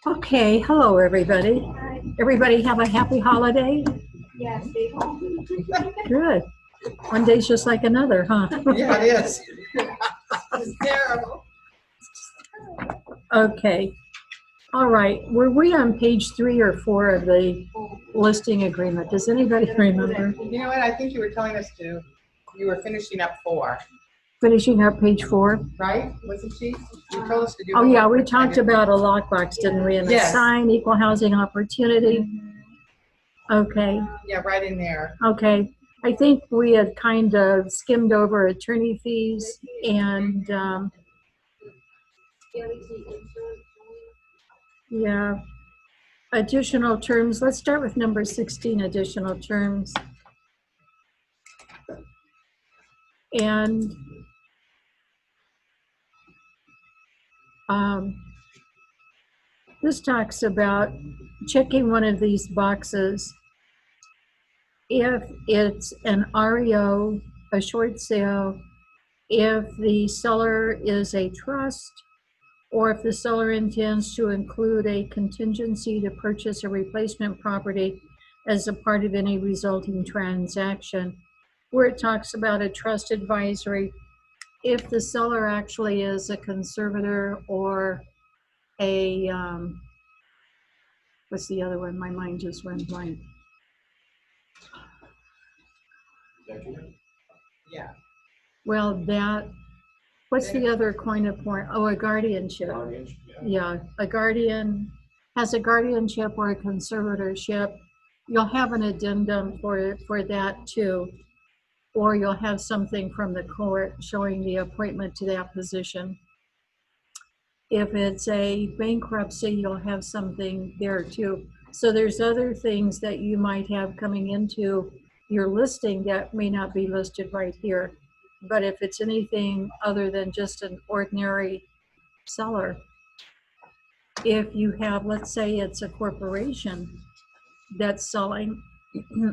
Okay, hello everybody. Everybody have a happy holiday? Yes, stay home. Good. One day's just like another, huh? Yeah, it is. It's terrible. Okay. All right. Were we on page 3 or 4 of the listing agreement? Does anybody remember? You know what? I think you were telling us you were finishing up 4, Finishing up page 4? right? Wasn't she? You told us to do. Oh yeah, we homework. talked about a lockbox, didn't we? And a Yes. sign, equal housing opportunity. Okay. Yeah, right in there. Okay. I think we had kind of skimmed over attorney fees and yeah, additional terms. Let's start with number 16, additional terms. And this talks about checking one of these boxes if it's an REO, a short sale, if the seller is a trust, or if the seller intends to include a contingency to purchase a replacement property as a part of any resulting transaction, where it talks about a trust advisory, if the seller actually is a conservator or a, what's the other one? My mind just went blank. Yeah. Well, what's the other coin of point? Oh, a guardianship. Yeah, a guardian has a guardianship or a conservatorship. You'll have an addendum for that too, or you'll have something from the court showing the appointment to that position. If it's a bankruptcy, you'll have something there too. So there's other things that you might have coming into your listing that may not be listed right here. But if it's anything other than just an ordinary seller, if you have, let's say it's a corporation that's selling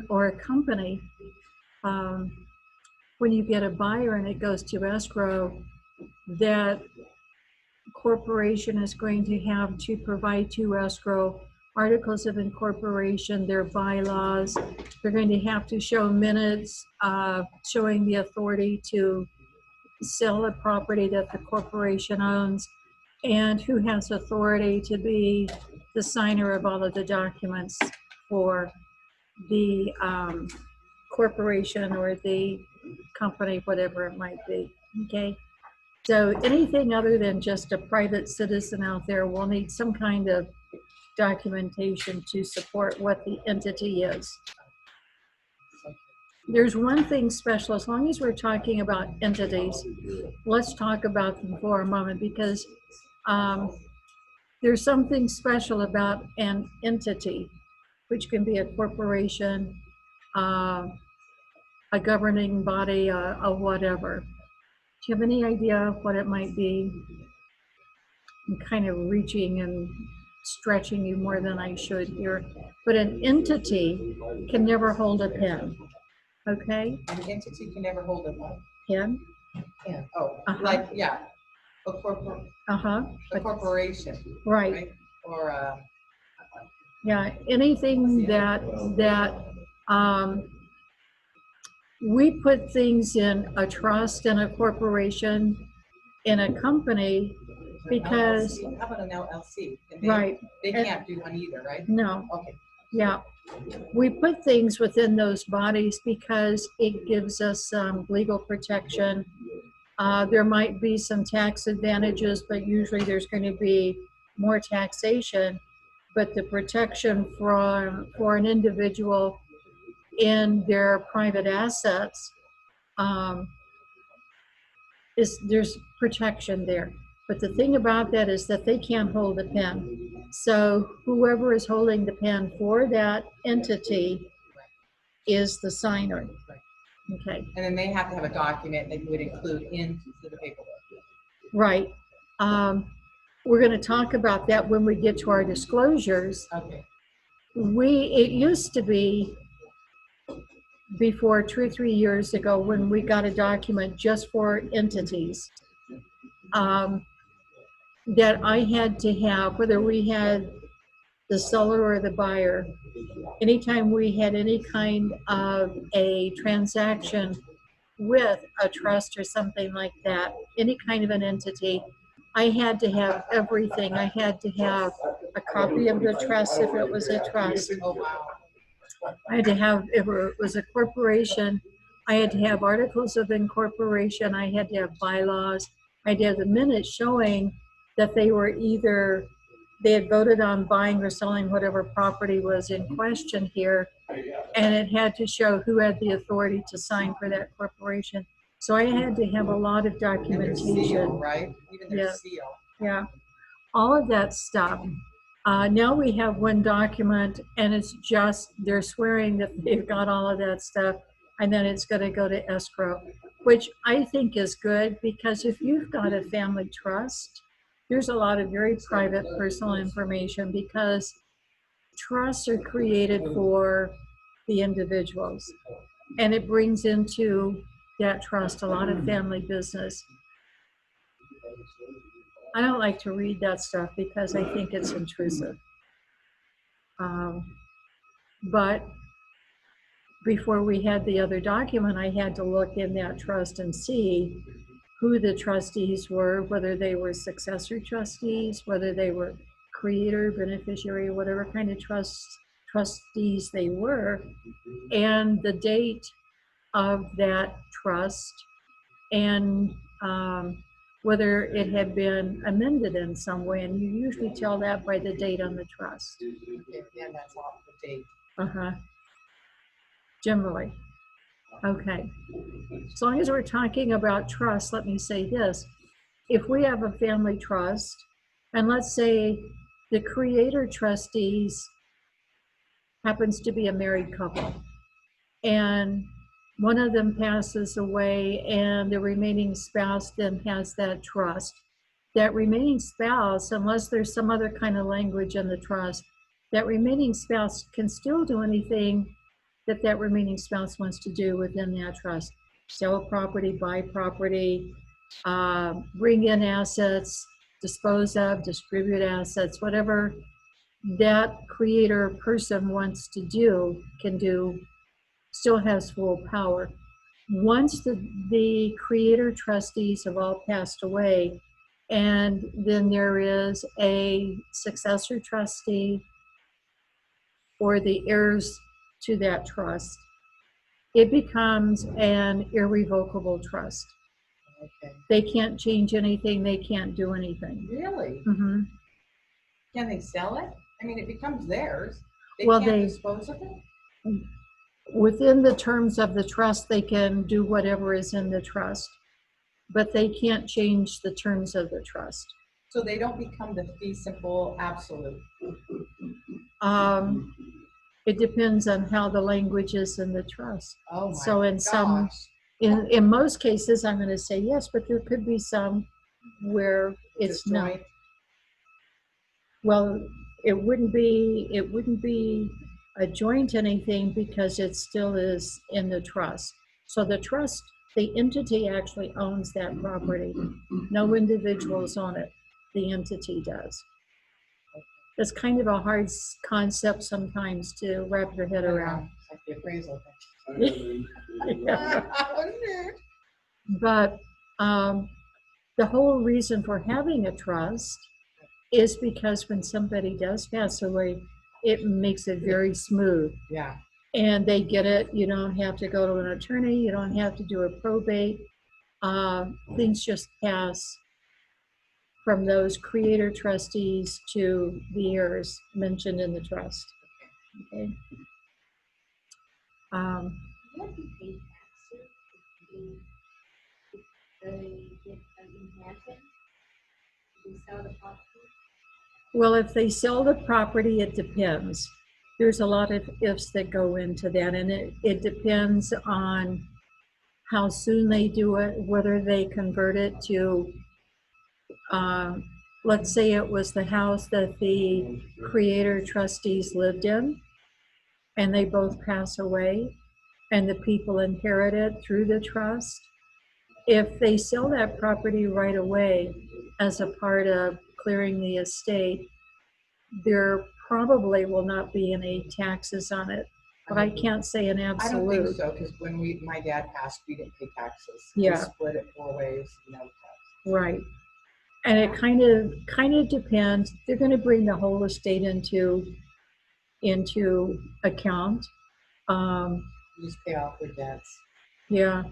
or a company, when you get a buyer and it goes to escrow, that corporation is going to have to provide to escrow articles of incorporation, their bylaws. They're going to have to show minutes showing the authority to sell a property that the corporation owns and who has authority to be the signer of all of the documents for the corporation or the company, whatever it might be. Okay. So anything other than just a private citizen out there will need some kind of documentation to support what the entity is. There's one thing special, as long as we're talking about entities, let's talk about them for a moment, because there's something special about an entity, which can be a corporation, a governing body, a whatever. Do you have any idea what it might be? I'm kind of reaching and stretching you more than I should here. But an entity can never hold a pen, okay? An entity can never hold a what? Pen? Yeah. Oh, Uh-huh. yeah. A corporation. Right. Or Yeah, anything that we put things in a trust and a corporation in a company because LLC. How about an LLC? Right. They can't do one either, right? No. Okay. Yeah, we put things within those bodies because it gives us some legal protection. There might be some tax advantages, but usually there's going to be more taxation. But the protection for an individual in their private assets there's protection there. But the thing about that is that they can't hold a pen. So whoever is holding the pen for that entity is the signer. Okay. And then they have to have a document that you would include into the paperwork. Right. We're going to talk about that when we get to our disclosures. Okay. It used to be before 2 or 3 years ago when we got a document just for entities that I had to have, whether we had the seller or the buyer. Anytime we had any kind of a transaction with a trust or something like that, any kind of an entity, I had to have everything. I had to have a copy of the trust if it was a trust. Oh, wow. I had to have, if it was a corporation, I had to have articles of incorporation. I had to have bylaws. I had to have the minutes showing that they were either, they had voted on buying or selling whatever property was in question here. And it had to show who had the authority to sign for that corporation. So I had to have a lot of And their seal, documentation. right? Even their Yeah. seal. Yeah, all of that stuff. Now we have one document and it's just, they're swearing that they've got all of that stuff and then it's going to go to escrow, which I think is good because if you've got a family trust, there's a lot of very private personal information because trusts are created for the individuals and it brings into that trust a lot of family business. I don't like to read that stuff because I think it's intrusive. But before we had the other document, I had to look in that trust and see who the trustees were, whether they were successor trustees, whether they were creator, beneficiary, whatever kind of trustees they were, and the date of that trust, and whether it had been amended in some way. And you usually tell that by the date on the trust. Okay, yeah, that's off the date. Uh-huh. Generally. Okay. As long as we're talking about trust, let me say this. If we have a family trust, and let's say the creator trustees happens to be a married couple, and one of them passes away and the remaining spouse then has that trust. That remaining spouse, unless there's some other kind of language in the trust, that remaining spouse can still do anything that that remaining spouse wants to do within that trust. Sell property, buy property, bring in assets, dispose of, distribute assets, whatever that creator person wants to do, can do, still has full power. Once the creator trustees have all passed away, and then there is a successor trustee or the heirs to that trust, it becomes an irrevocable trust. Okay. They can't change anything, they can't do anything. Really? Mhm. Can they sell it? I mean, it becomes theirs. They Well, can't they- dispose of it? Within the terms of the trust, they can do whatever is in the trust, but they can't change the terms of the trust. So they don't become the fee simple absolute. It depends on how the language is in the trust. Oh my So in some, gosh. in most cases, I'm going to say yes, but there could be some where it's no. Disjoint. Well, it wouldn't be a joint anything because it still is in the trust. So the trust, the entity actually owns that property. No individuals own it. The entity does. It's kind of a hard concept sometimes to wrap your head around. It's like the appraisal Yeah. thing. But the whole reason for having a trust is because when somebody does pass away, it makes it very smooth. Yeah. And they get it. You don't have to go to an attorney. You don't have to do a probate. Things just pass from those creator trustees to the heirs mentioned in the trust. Okay. What do they tax it if they get an inheritance? They sell the property? Well, if they sell the property, it depends. There's a lot of ifs that go into that, and it depends on how soon they do it, whether they convert it to, let's say it was the house that the creator trustees lived in, and they both pass away, and the people inherit it through the trust. If they sell that property right away as a part of clearing the estate, their probably will not be any taxes on it, but I can't say an I don't think absolute. so, because when my dad passed, we didn't pay taxes. Yeah. We split it 4 ways, no tax. Right. And it kind of depends. They're going to bring the whole estate into account. Um, You just pay off your debts. yeah.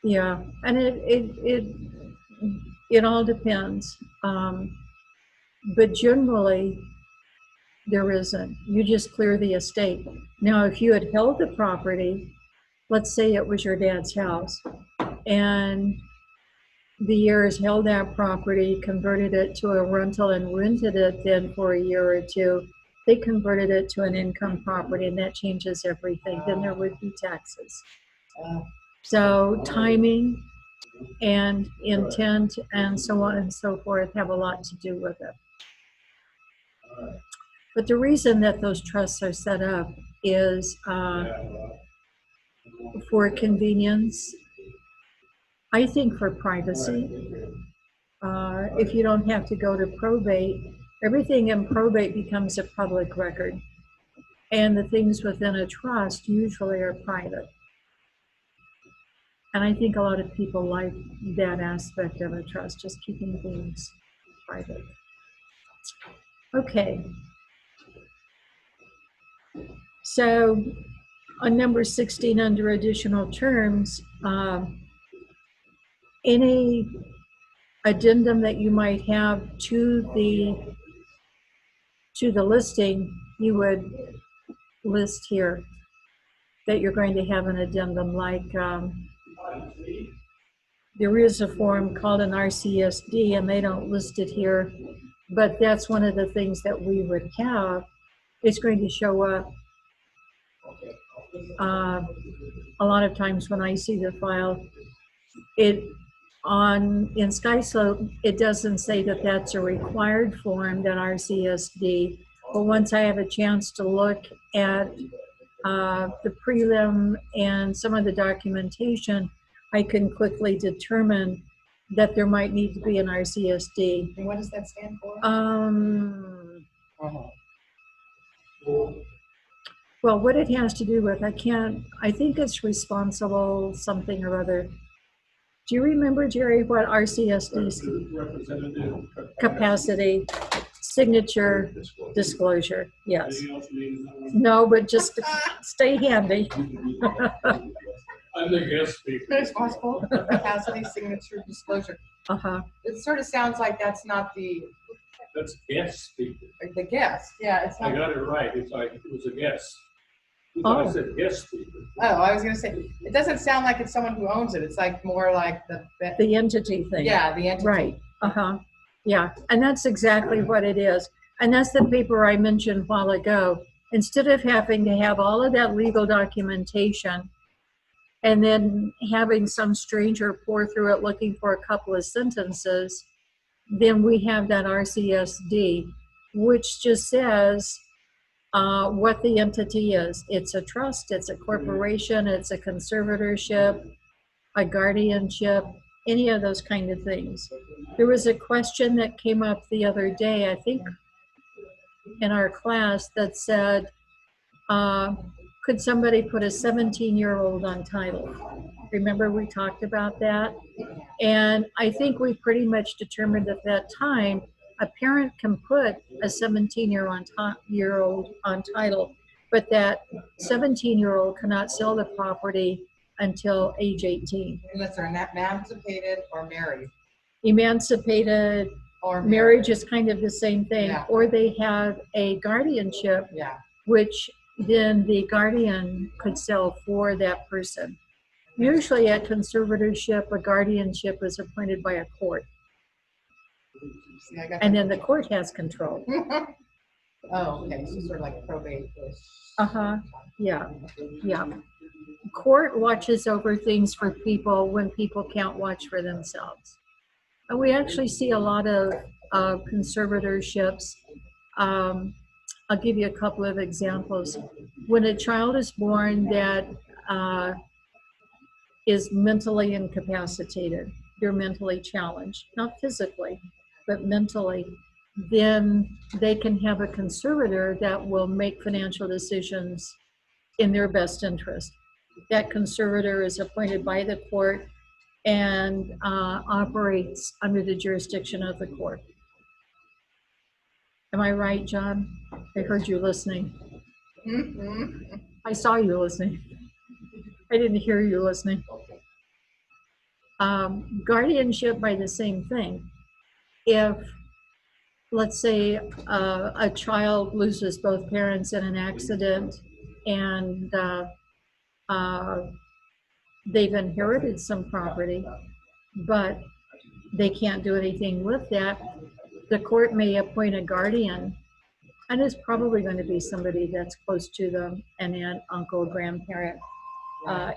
Yeah. And it all depends. But generally, there isn't. You just clear the estate. Now, if you had held the property, let's say it was your dad's house, and the heirs held that property, converted it to a rental and rented it then for a year or two, they converted it to an income property, and that changes everything. Then there would be taxes. Uh, So timing and intent and so on and so forth have a lot to do with it. But the reason that those trusts are set up is for convenience. I think for privacy. If you don't have to go to probate, everything in probate becomes a public record. And the things within a trust usually are private. And I think a lot of people like that aspect of a trust, just keeping things private. Okay. So on number 16 under additional terms, any addendum that you might have to the listing, you would list here that you're going to have an addendum, like there is a form called an RCSD, and they don't list it here, but that's one of the things that we would have. It's going to show up a lot of times when I see the file. In SkySlope, it doesn't say that that's a required form, that RCSD, but once I have a chance to look at the prelim and some of the documentation, I can quickly determine that there might need to be an RCSD. And what does that stand for? Well, what it has to do with, I think it's responsible something or other. Do you remember, Jerry, what RCSD's Representative capacity, signature, disclosure? Yes. Anything else you need to know? No, but just stay handy. I'm the guest speaker. Responsible capacity signature disclosure. Uh-huh. It sort of sounds like that's not That's guest speaker. the guest. Yeah, it's I not. got it right. It was a guest. Oh. I said guest speaker. Oh, I was gonna say, it doesn't sound like it's someone who owns it. It's like more like The entity thing. yeah, the entity. Right. Uh-huh. Yeah. And that's exactly what it is. And that's the paper I mentioned a while ago. Instead of having to have all of that legal documentation and then having some stranger pour through it looking for a couple of sentences, then we have that RCSD, which just says what the entity is. It's a trust, it's a corporation, it's a conservatorship, a guardianship, any of those kind of things. There was a question that came up the other day, I think, in our class that said, could somebody put a 17-year-old on title? Remember we talked about that? And I think we pretty much determined at that time, a parent can put a 17-year-old on title, but that 17-year-old cannot sell the property until age 18. Unless they're emancipated or married. Emancipated, Or marriage is kind of the same thing, Yeah. or they have a guardianship, Yeah. which then the guardian could sell for that person. Usually a conservatorship, a guardianship is appointed by a court, See, I got and then the court has control. Oh, okay. So sort of like probate. Uh-huh. Yeah. Yeah. Court watches over things for people when people can't watch for themselves. And we actually see a lot of conservatorships. I'll give you a couple of examples. When a child is born that is mentally incapacitated, they're mentally challenged, not physically, but mentally, then they can have a conservator that will make financial decisions in their best interest. That conservator is appointed by the court and operates under the jurisdiction of the court. Am I right, John? I heard you listening. Mhm. I saw you listening. I didn't hear you listening. Guardianship by the same thing. If, let's say, a child loses both parents in an accident and they've inherited some property, but they can't do anything with that, the court may appoint a guardian, and it's probably going to be somebody that's close to them, an aunt, uncle, grandparent.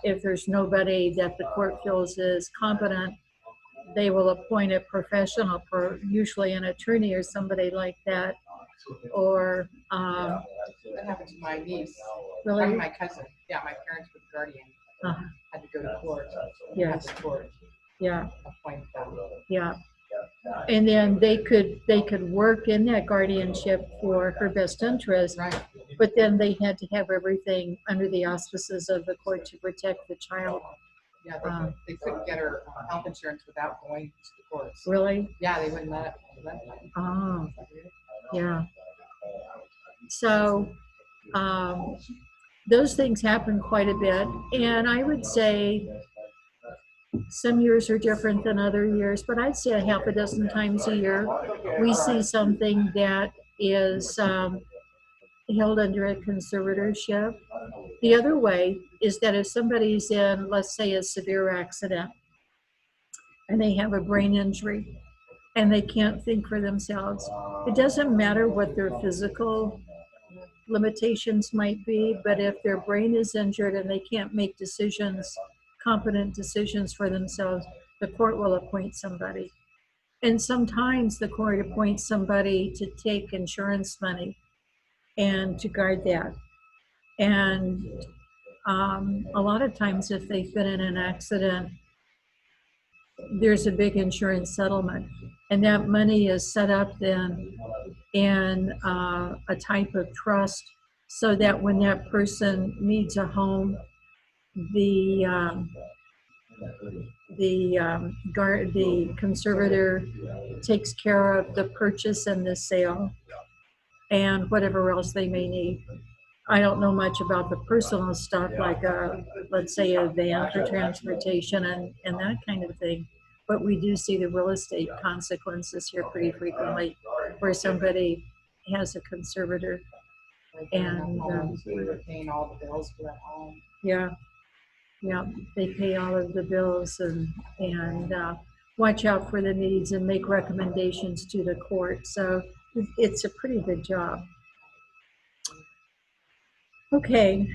If there's nobody that the court feels is competent, they will appoint a professional, usually an attorney or somebody like that, or That happened to my niece. really, My cousin. Yeah, my parents were the guardian. Uh-huh. Had to go to court. Yes. Had the court yeah, appoint them. yeah. And then they could work in that guardianship for her best interest, Right. but then they had to have everything under the auspices of the court to protect the child. Yeah, they couldn't get her health insurance without going to the courts. Really? Yeah, they wouldn't let them. Oh, yeah. So those things happen quite a bit, and I would say some years are different than other years, but I'd say a half a dozen times a year we see something that is held under a conservatorship. The other way is that if somebody's in, let's say, a severe accident and they have a brain injury and they can't think for themselves, it doesn't matter what their physical limitations might be, but if their brain is injured and they can't make decisions, competent decisions for themselves, the court will appoint somebody. And sometimes the court appoints somebody to take insurance money and to guard that. And a lot of times if they've been in an accident, there's a big insurance settlement. And that money is set up then in a type of trust so that when that person needs a home, the conservator takes care of the purchase and the sale and whatever else they may need. I don't know much about the personal stuff like let's say a van for transportation and that kind of thing, but we do see the real estate consequences here pretty frequently where somebody has a conservator. And we were paying all the bills for that home. Yeah, they pay all of the bills and watch out for the needs and make recommendations to the court. So it's a pretty good job. Okay,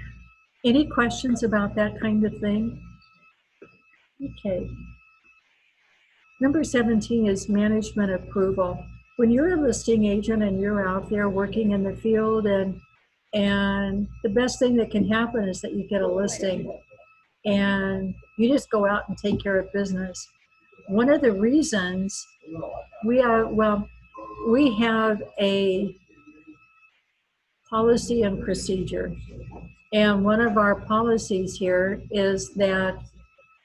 any questions about that kind of thing? Okay. Number 17 is management approval. When you're a listing agent and you're out there working in the field and the best thing that can happen is that you get a listing and you just go out and take care of business. One of the reasons we have a policy and procedure. And one of our policies here is that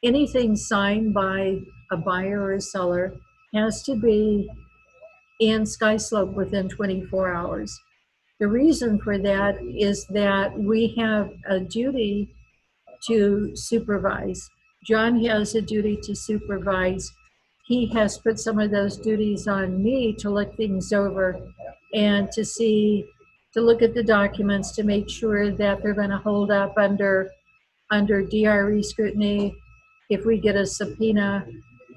anything signed by a buyer or a seller has to be in SkySlope within 24 hours. The reason for that is that we have a duty to supervise. John has a duty to supervise. He has put some of those duties on me to look things over and to look at the documents to make sure that they're going to hold up under DRE scrutiny. If we get a subpoena,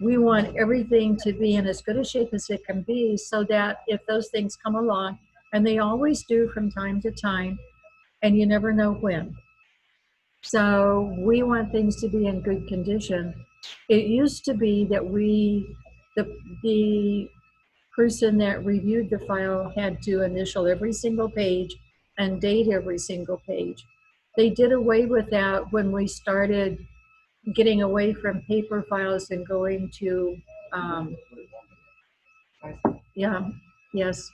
we want everything to be in as good a shape as it can be so that if those things come along, and they always do from time to time, and you never know when. So we want things to be in good condition. It used to be that the person that reviewed the file had to initial every single page and date every single page. They did away with that when we started getting away from paper files and going to, yes,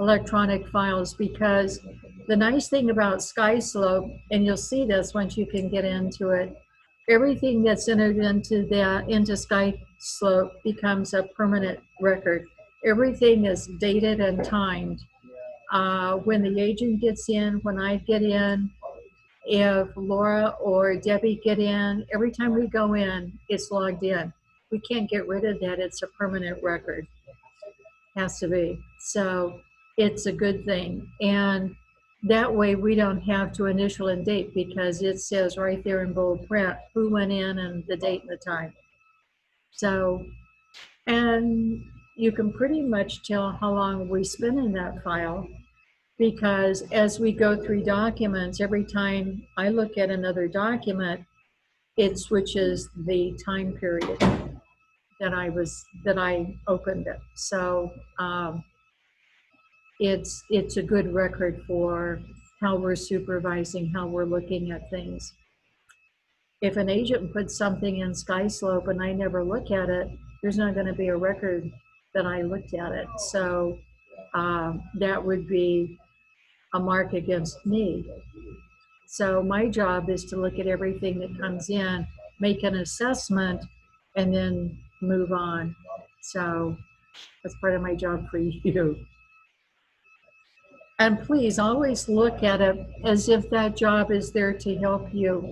electronic files, because the nice thing about SkySlope, and you'll see this once you can get into it, everything that's entered into SkySlope becomes a permanent record. Everything is dated and timed. When the agent gets in, when I get in, if Laura or Debbie get in, every time we go in, it's logged in. We can't get rid of that. It's a permanent record. Has to be. So it's a good thing. And that way we don't have to initial and date, because it says right there in bold print who went in and the date and the time. So, and you can pretty much tell how long we spend in that file, because as we go through documents, every time I look at another document, it switches the time period that I opened it. So it's a good record for how we're supervising, how we're looking at things. If an agent puts something in SkySlope and I never look at it, there's not going to be a record that I looked at it. So that would be a mark against me. So my job is to look at everything that comes in, make an assessment, and then move on. So that's part of my job for you. And please always look at it as if that job is there to help you.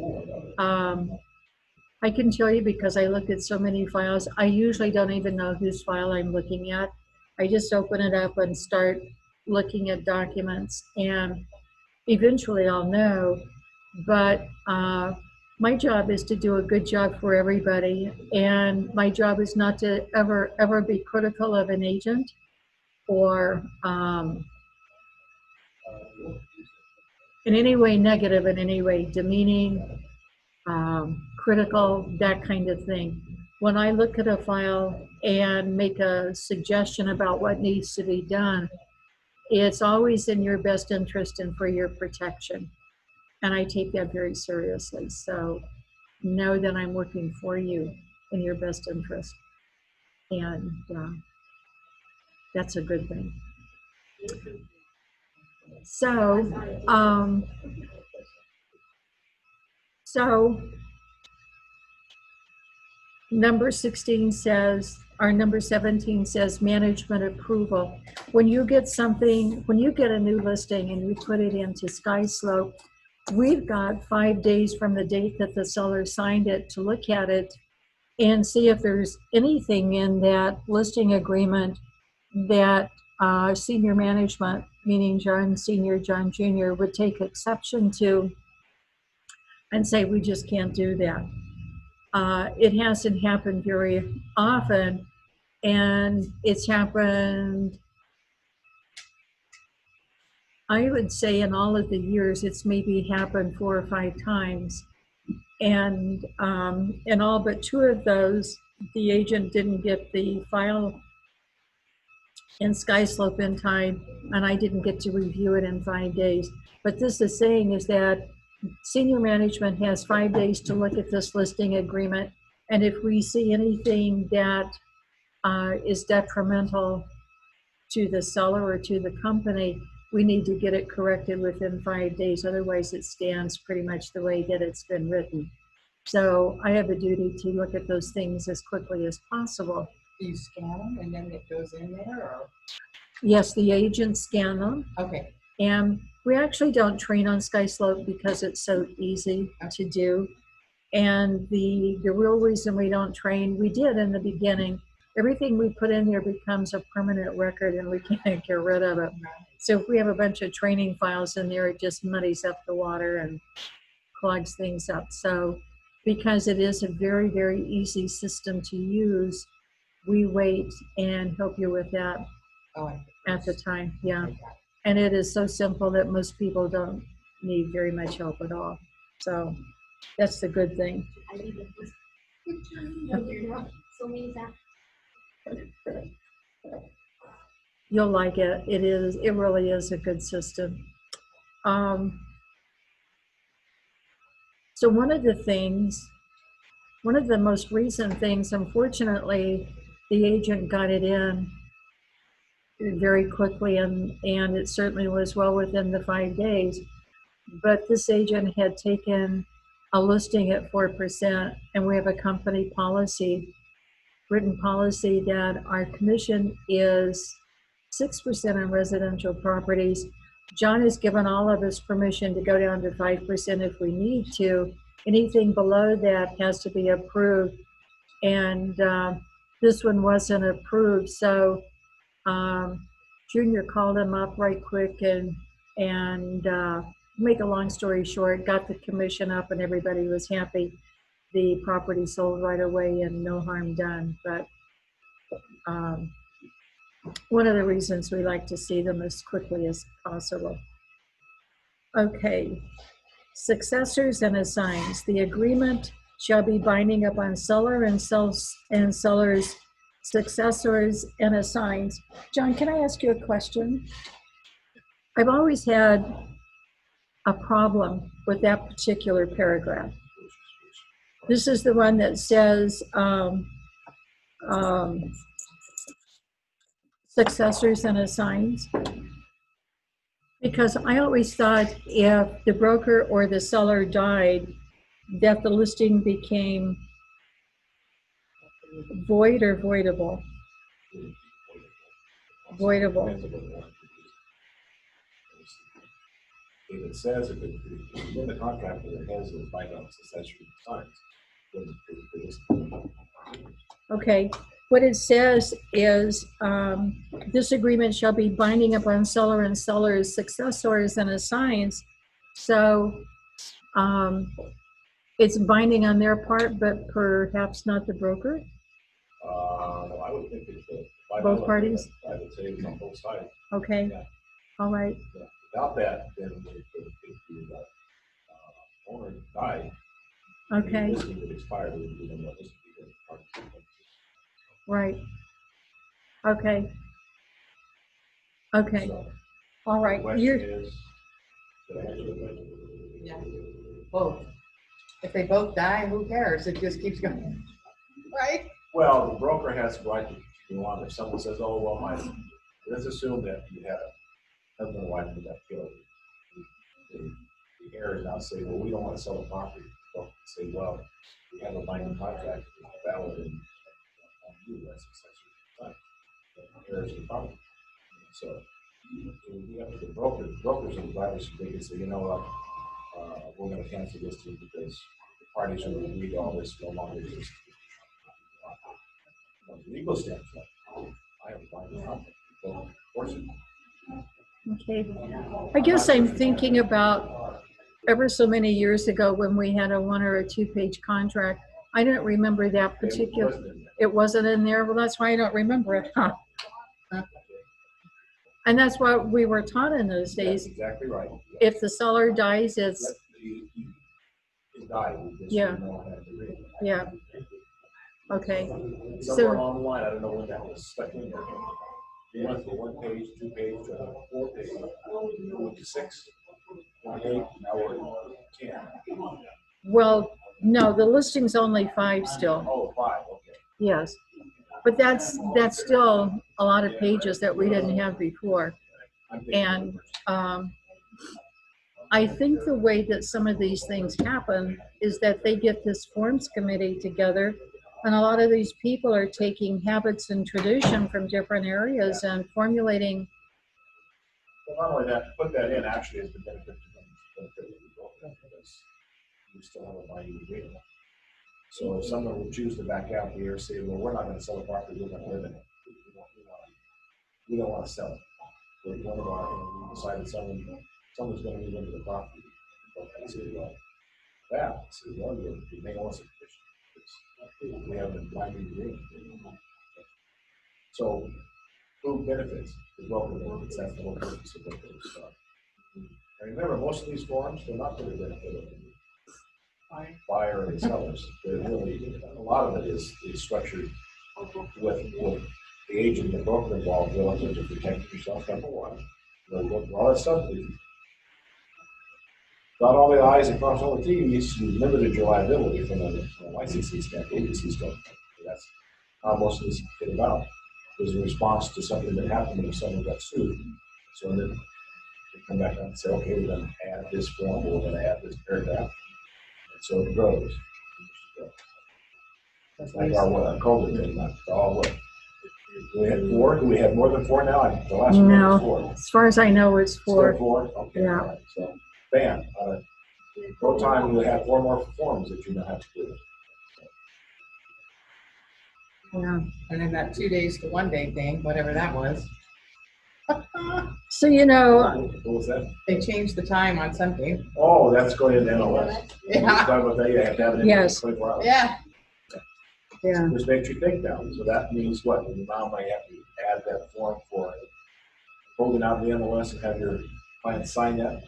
I can tell you, because I look at so many files, I usually don't even know whose file I'm looking at. I just open it up and start looking at documents, and eventually I'll know. But my job is to do a good job for everybody, and my job is not to ever be critical of an agent or in any way negative, in any way demeaning, critical, that kind of thing. When I look at a file and make a suggestion about what needs to be done, it's always in your best interest and for your protection. And I take that very seriously. So know that I'm working for you in your best interest. And that's a good thing. So number 16 says, or number 17 says management approval. When you get something, when you get a new listing and you put it into SkySlope, we've got 5 days from the date that the seller signed it to look at it and see if there's anything in that listing agreement that senior management, meaning John Senior, John Junior, would take exception to and say, we just can't do that. It hasn't happened very often, and it's happened, I would say in all of the years, it's maybe happened 4 or 5 times. And in all but 2 of those, the agent didn't get the file in SkySlope in time, and I didn't get to review it in 5 days. But this is saying is that senior management has 5 days to look at this listing agreement, and if we see anything that is detrimental to the seller or to the company, we need to get it corrected within 5 days. Otherwise, it stands pretty much the way that it's been written. So I have a duty to look at those things as quickly as possible. Do you scan them and then it goes in there, or? Yes, the agents scan them. Okay. And we actually don't train on SkySlope because it's so easy to do. And the real reason we don't train, we did in the beginning, everything we put in there becomes a permanent record and we can't get rid of it. So if we have a bunch of training files in there, it just muddies up the water and clogs things up. So because it is a very, very easy system to use, we wait and help you with that at the time. Yeah. And it is so simple that most people don't need very much help at all. So that's the good thing. I need to so many times. You'll like it. It really is a good system. So one of the most recent things, unfortunately, the agent got it in very quickly, and it certainly was well within the 5 days. But this agent had taken a listing at 4%, and we have a company policy, written policy, that our commission is 6% on residential properties. John has given all of us permission to go down to 5% if we need to. Anything below that has to be approved. And this one wasn't approved, so Junior called him up right quick and make a long story short, got the commission up and everybody was happy. The property sold right away and no harm done. But one of the reasons we like to see them as quickly as possible. Okay, successors and assigns. The agreement shall be binding upon seller and seller's successors and assigns. John, can I ask you a question? I've always had a problem with that particular paragraph. This is the one that says successors and assigns. Because I always thought if the broker or the seller died, that the listing became void or voidable. Voidable. If it says, if it's in the contract that it has the binding on successory signs, then Okay, what it says is this agreement shall be binding upon seller and seller's successors and assigns. So it's binding on their part, but perhaps not the broker. I would think it's Both parties? I would say it's on both sides. Okay, Yeah. all right, Yeah. Without that, then if the owner died, okay, the listing would expire. We would then let listing be right. Okay. Okay, So, all the right. question You're, is, did I answer the question? Yeah, both. If they both die, who cares? It just keeps going, right? Well, the broker has the right to continue on. If someone says, oh, well, let's assume that you had a husband and wife who got killed. The heirs now say, well, we don't want to sell the property. The broker can say, well, we have a binding contract, it's valid, and on you, that's successor. The heirs of the property. So, we have the brokers and the drivers, they can say, you know what, we're going to cancel this too because the parties who agreed to all this no longer exist. From a legal standpoint, I have a binding contract. So, force it. okay. I guess I'm thinking about ever so many years ago when we had a 1 or a 2-page contract. I don't remember that particular, it wasn't in there. Well, that's why I don't remember it. Huh. And that's what we were taught in those That's days. exactly right. If the seller dies, it's, He died. We just Yeah. didn't know how to read it. yeah. Okay, Somewhere so, along the line, I don't know when that was stuck in there. We went from 1 page, 2 page, to 4 page, to 6, 28, now we're at 10. well, no, the listing's only 5 still. Oh, 5, okay. Yes, but that's still a lot of pages that we didn't have before. I'm thinking And I think the way that some of these things happen is that they get this forms committee together, and a lot of these people are taking habits and tradition from different areas and formulating. Well, not only that, to put that in actually is the benefit to them, benefit to the broker, because we still have a binding agreement. So if someone would choose to back out here, say, well, we're not gonna sell the property, we're gonna live in it. We don't wanna sell it. But one of our, we decided someone's gonna move into the property. But I say, well, that, so well, you may also condition. We have a binding agreement. So who benefits? The broker benefits, that's the whole purpose of what they start. And remember, most of these forms, they're not for the benefit of the buyer and sellers. They're really, a lot of it is structured with the agent and the broker involved relative to protecting yourself, number one. All that stuff, dot all the I's and cross all the T's, you limited your liability from a licensing standpoint, agency standpoint. That's how most of this get about. was a response to something that happened when someone got sued. So then they come back and say, okay, we're gonna add this form, or we're gonna add this paragraph. And so it grows. That's Like nice. our COVID thing, not all what. We had 4, do we have more than 4 now? The last one was 4. No, as far as I know, it's Still 4. 4? Okay, Yeah. all right, so, bam, no time, we'll have 4 more forms that you know how to do. Yeah. And then that 2 days to 1 day thing, whatever that was. So, you know, What was that? They changed the time on something. Oh, that's going into NOS. Yeah. Talking about that, you have to have it in Yes. 24 hours. Yeah. yeah, Which makes you think now, so that means what, you now might have to add that form for holding out the MLS and have your client sign that,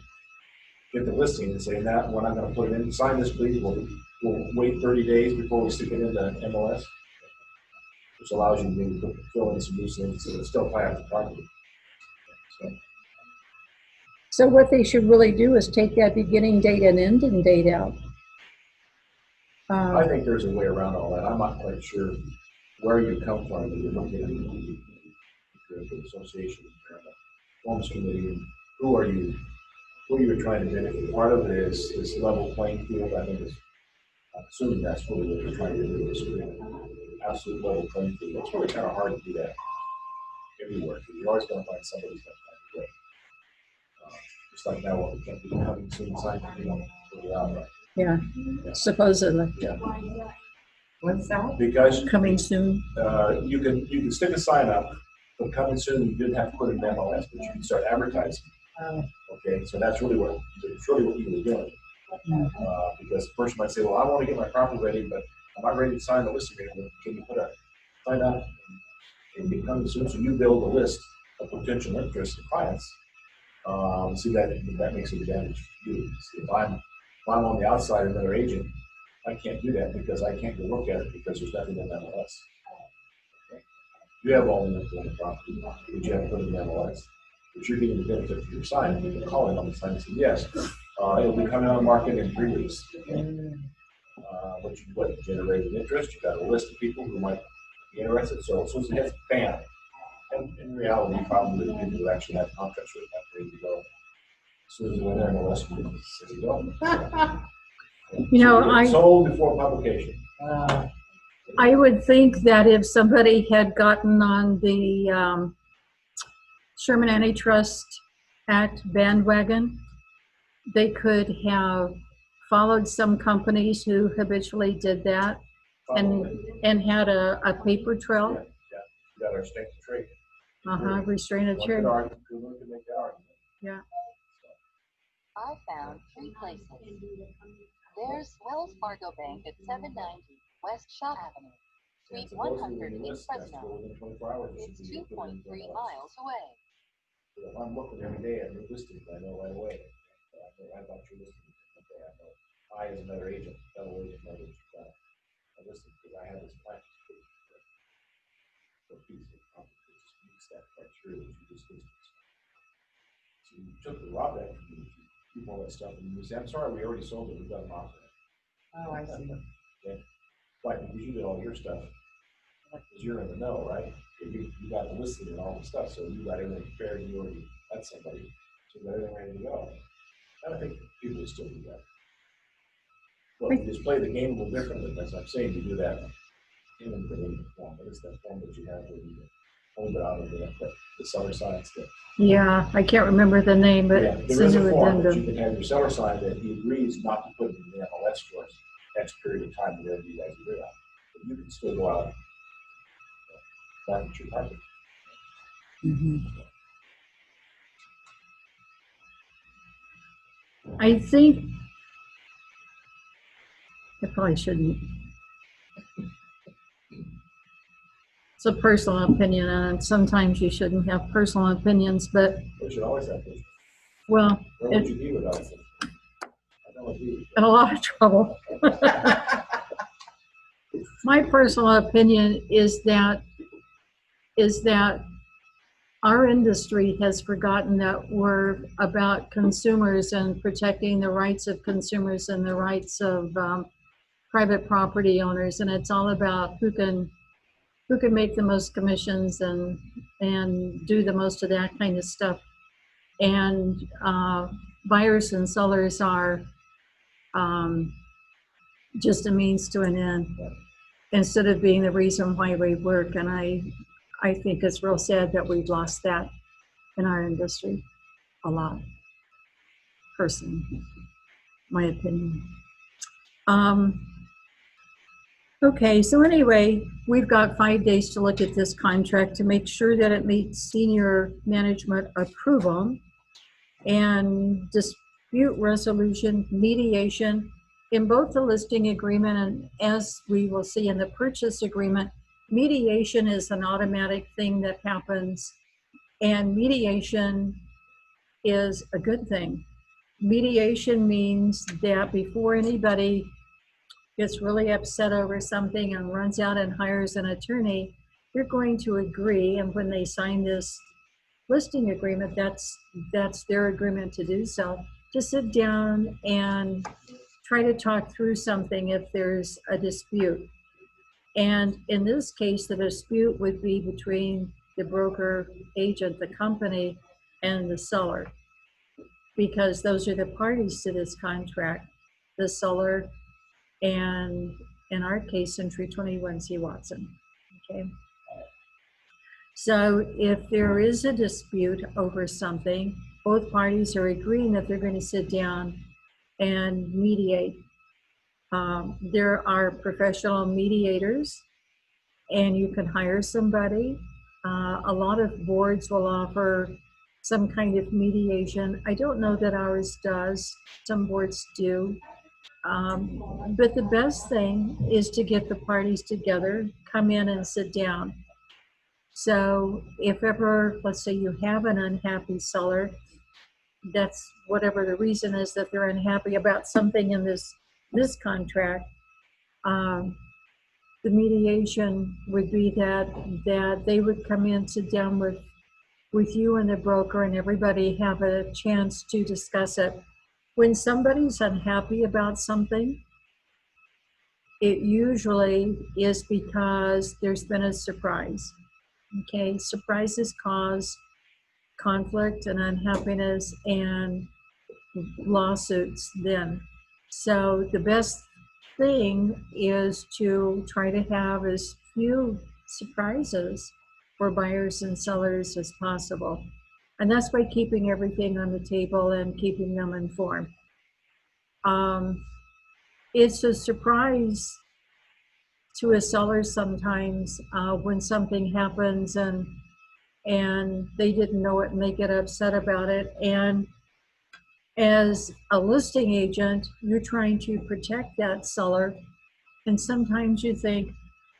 get the listing and say that, we're not gonna put it in, sign this please, we'll wait 30 days before we stick it into MLS. Which allows you to maybe fill in some loose ends, so it's still part of the property. So, so what they should really do is take that beginning date and ending date out. I think there's a way around all that, I'm not quite sure where you come from, when you're looking at the association, or the homes committee, and who are you trying to benefit? Part of it is this level playing field, I think I'm assuming that's really what you're trying to do, is create an absolute level playing field. It's really kind of hard to do that everywhere, because you're always going to find somebody who's going to find a way. Just like now, what we can't do, having soon sign, you know, figure out, right? Yeah, supposedly Yeah, What's that? because coming soon. you can stick a sign up, but coming soon, you didn't have to put it in MLS, but you can start advertising. Okay, so that's really what you were doing. Because the person might say, well, I want to get my property ready, but I'm not ready to sign the listing agreement. Can you put a sign up and be coming soon? So you build a list of potential interested clients. See that makes an advantage to you. See, if I'm on the outside, another agent, I can't do that because I can't go look at it because there's nothing in MLS. Okay. You have all the info on the property, but you have to put it in MLS. But you're getting the benefit for your sign. You can call in on the sign and say, yes, it'll be coming on the market in 3 weeks. But you generated interest, you got a list of people who might be interested. So as soon as it hits, bam. And in reality, probably the people who actually have contracts with that ready to go. As soon as we're there, MLS, there you go. You know, So it's sold before publication. I would think that if somebody had gotten on the Sherman Antitrust Act bandwagon, they could have followed some companies who habitually did that Probably. and had a paper trail, Yeah, you got our state to trade. restraint of One trade. could argue, one could make the argument. Yeah. I found 3 places. There's Wells Fargo Bank at 790 West Shaw Avenue, Suite 100 in Fresno. It's 2.3 miles away. If I'm looking every day at new listings, I know right away. I about your listing. Okay, I know. I, as another agent, fellow agent, know that you've got a listing because I have this plan. So piece of property that just meets that criteria that you just listed. So you took the raw back and you keep all that stuff and you say, I'm sorry, we already sold it, we got an offer. Oh, I see. Okay. Right, because you did all your stuff. Because you're in the know, right? You got the listing and all the stuff, so you got everything prepared and you already had somebody. So you got everything ready to go. And I think people will still do that. Well, you just play the game a little differently, as I'm saying, you do that in the form. What is that form that you have where you hold it out of the seller sign still? Yeah, I can't remember the name, but Yeah, it's there a is a new form that you addendum. can have your seller sign that he agrees not to put it in the MLS for us X period of time, whatever you guys agree on. But you can still go out and market your property. I think I probably shouldn't. It's a personal opinion, and sometimes you shouldn't have personal opinions, but, We should always have this. well, Where would you be without this? I know it'd be. in a lot of trouble. My personal opinion is that our industry has forgotten that we're about consumers and protecting the rights of consumers and the rights of private property owners, and it's all about who can who can make the most commissions and do the most of that kind of stuff. And buyers and sellers are um, just a means to an end instead of being the reason why we work. And I think it's real sad that we've lost that in our industry a lot, personally, my opinion. Okay, so anyway, we've got 5 days to look at this contract to make sure that it meets senior management approval and dispute resolution, mediation. In both the listing agreement and as we will see in the purchase agreement, mediation is an automatic thing that happens, and mediation is a good thing. Mediation means that before anybody gets really upset over something and runs out and hires an attorney, you're going to agree, and when they sign this listing agreement, that's their agreement to do so, to sit down and try to talk through something if there's a dispute. And in this case, the dispute would be between the broker agent, the company, and the seller, because those are the parties to this contract, the seller and, in our case, Century 21 C. Watson. Okay. So if there is a dispute over something, both parties are agreeing that they're going to sit down and mediate. There are professional mediators, and you can hire somebody. A lot of boards will offer some kind of mediation. I don't know that ours does. Some boards do. But the best thing is to get the parties together, come in and sit down. So if ever, let's say you have an unhappy seller, that's whatever the reason is that they're unhappy about something in this contract, the mediation would be that they would come in, sit down with you and the broker, and everybody have a chance to discuss it. When somebody's unhappy about something, it usually is because there's been a surprise. Okay, surprises cause conflict and unhappiness and lawsuits then. So the best thing is to try to have as few surprises for buyers and sellers as possible. And that's by keeping everything on the table and keeping them informed. It's a surprise to a seller sometimes when something happens and they didn't know it and they get upset about it. And as a listing agent, you're trying to protect that seller. And sometimes you think,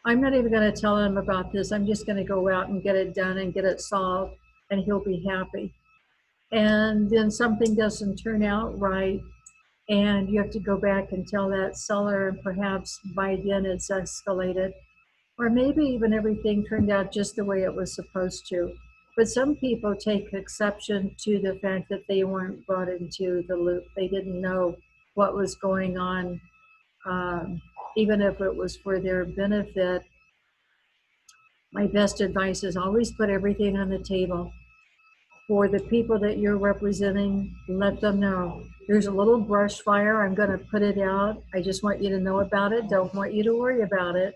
I'm not even going to tell him about this. I'm just going to go out and get it done and get it solved, and he'll be happy. And then something doesn't turn out right, and you have to go back and tell that seller, and perhaps by then it's escalated. Or maybe even everything turned out just the way it was supposed to. But some people take exception to the fact that they weren't brought into the loop. They didn't know what was going on, even if it was for their benefit. My best advice is always put everything on the table. For the people that you're representing, let them know. There's a little brush fire. I'm going to put it out. I just want you to know about it. Don't want you to worry about it.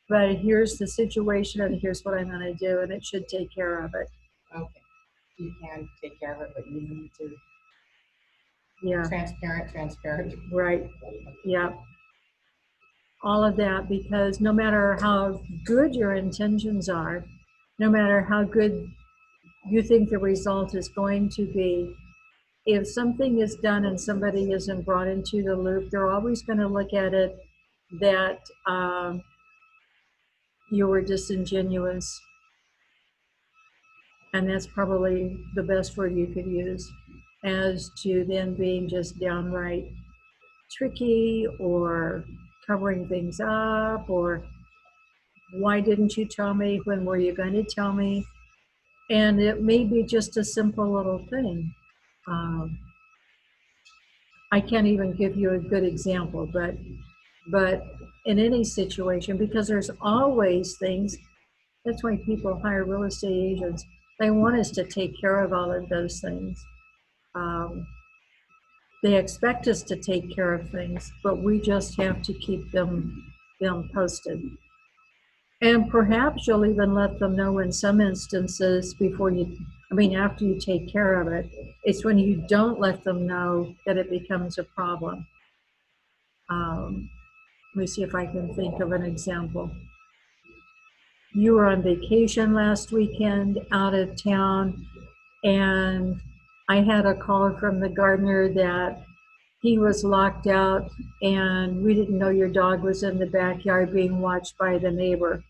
But here's the situation, and here's what I'm going to do, and it should take care of it. Okay, you can take care of it, but you need to Yeah, transparent. right. Yeah. All of that, because no matter how good your intentions are, no matter how good you think the result is going to be, if something is done and somebody isn't brought into the loop, they're always going to look at it that you were disingenuous. And that's probably the best word you could use, as to then being just downright tricky or covering things up, or why didn't you tell me? When were you going to tell me? And it may be just a simple little thing. I can't even give you a good example, but But in any situation, because there's always things, that's why people hire real estate agents. They want us to take care of all of those things. They expect us to take care of things, but we just have to keep them posted. And perhaps you'll even let them know in some instances after you take care of it. It's when you don't let them know that it becomes a problem. Let me see if I can think of an example. You were on vacation last weekend out of town, and I had a call from the gardener that he was locked out and we didn't know your dog was in the backyard being watched by the neighbor.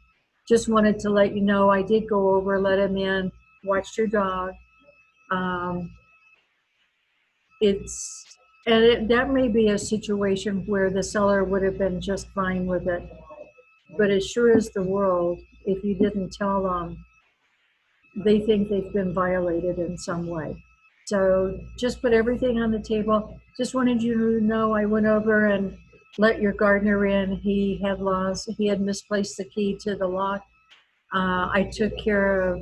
Just wanted to let you know I did go over, let him in, watched your dog. That may be a situation where the seller would have been just fine with it. But as sure as the world, if you didn't tell them, they think they've been violated in some way. So just put everything on the table. Just wanted you to know I went over and let your gardener in. He had misplaced the key to the lock. I took care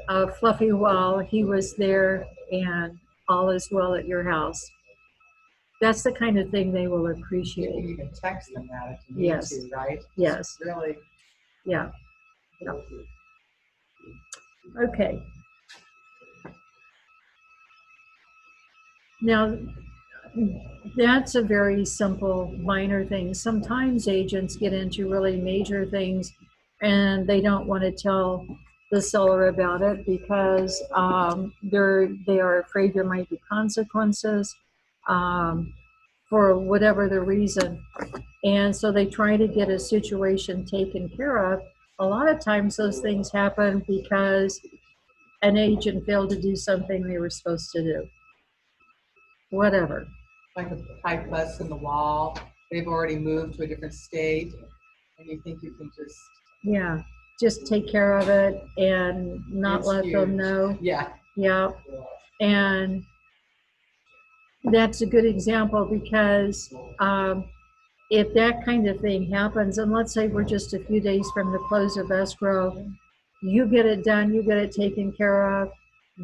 of Fluffy while he was there, and all is well at your house. That's the kind of thing they will You appreciate. can even text them that if you need Yes. to, right? Yes. Really. Yeah. Okay. Now, that's a very simple, minor thing. Sometimes agents get into really major things and they don't want to tell the seller about it because they are afraid there might be consequences for whatever the reason. And so they try to get a situation taken care of. A lot of times those things happen because an agent failed to do something they were supposed to do. Whatever. Like a pipe bust in the wall, they've already moved to a different state, and you think you can just. Yeah, just take care of it and not It's let them huge. know. Yeah. Yeah. And that's a good example because if that kind of thing happens, and let's say we're just a few days from the close of escrow, you get it done, you get it taken care of,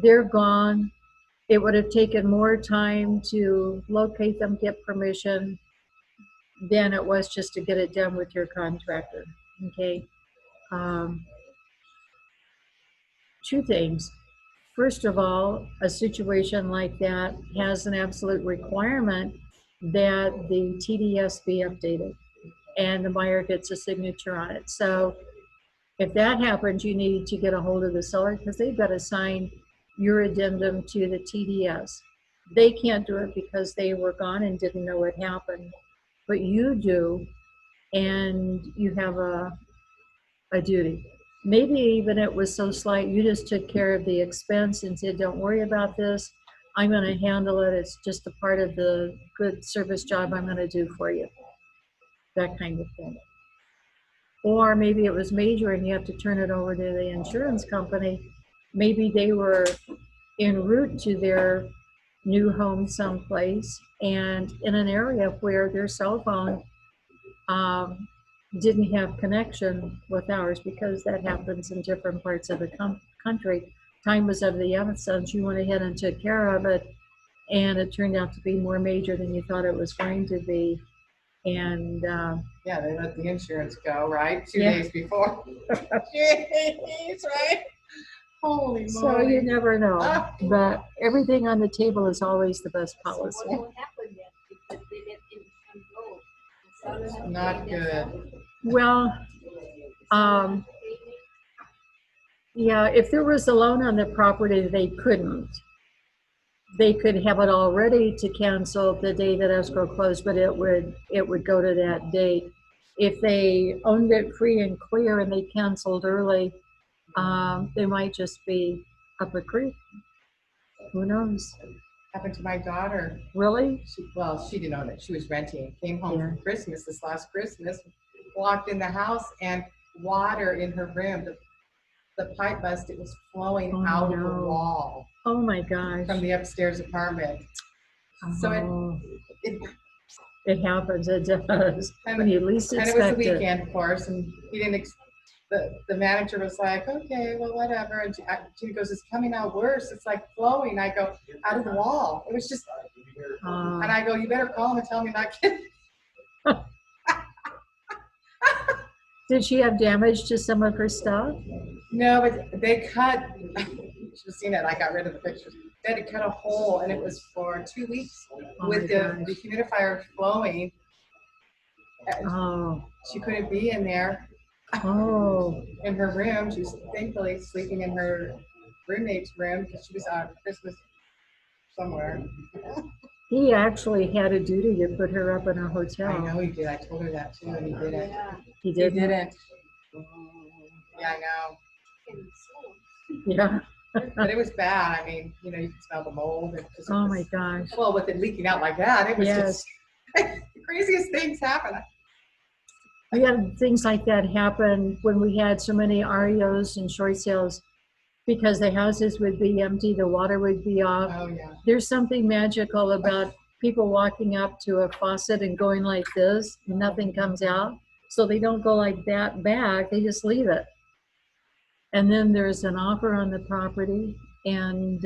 they're gone. It would have taken more time to locate them, get permission, than it was just to get it done with your contractor, okay? Two things. First of all, a situation like that has an absolute requirement that the TDS be updated and the buyer gets a signature on it. So if that happens, you need to get a hold of the seller because they've got to sign your addendum to the TDS. They can't do it because they were gone and didn't know what happened, but you do, and you have a duty. Maybe even it was so slight, you just took care of the expense and said, don't worry about this. I'm going to handle it. It's just a part of the good service job I'm going to do for you. That kind of thing. Or maybe it was major and you have to turn it over to the insurance company. Maybe they were en route to their new home someplace and in an area where their cell phone didn't have connection with ours because that happens in different parts of the country. Time was of the essence. You went ahead and took care of it, and it turned out to be more major than you thought it was going to be. And Yeah, they let the insurance go, right? 2 Yeah. days before. Jeez, right? Holy so you moly. never know. But everything on the table is always the best So policy. what will happen then? Because they let things go. The seller has to Not pay their good. seller. Well, Um, yeah, if there was a loan on the property, they couldn't. They could have it all ready to cancel the day that escrow closed, but it would go to that date. If they owned it free and clear and they canceled early, they might just be up a creek. Who knows? Happened to my daughter. Really? She didn't own it. She was renting. Came home Yeah. from Christmas, this last Christmas, walked in the house and water in her room. The pipe bust, it was flowing Oh, out of the no. wall Oh my gosh. from the upstairs apartment. So Oh. it It happens, it does, when you least And it was the expect it. weekend, of course, and he didn't, the manager was like, okay, well, whatever. And she goes, it's coming out worse. It's like flowing. I go, out of the wall. It was just, and I go, you better call him and tell me not kidding. Did she have damage to some of her stuff? No, but they cut, you should have seen it. I got rid of the pictures. They had to cut a hole, and it was for 2 weeks Oh with my the humidifier flowing. Oh, She couldn't be in there oh, in her room. She was thankfully sleeping in her roommate's room because she was on Christmas somewhere. he actually had a duty to put her up in a I hotel. know he did. I told her that too, and he didn't. Yeah. He He didn't? didn't. Yeah, I know. And so, Yeah. But it was bad. I mean, you could smell the mold. And just, Oh my gosh. Well, with it leaking out like that, it was Yes. just the craziest things happen. We had things like that happen when we had so many REOs and short sales because the houses would be empty, the water would be off. Oh, yeah. There's something magical about people walking up to a faucet and going like this, and nothing comes out. So they don't go like that back, they just leave it. And then there's an offer on the property, and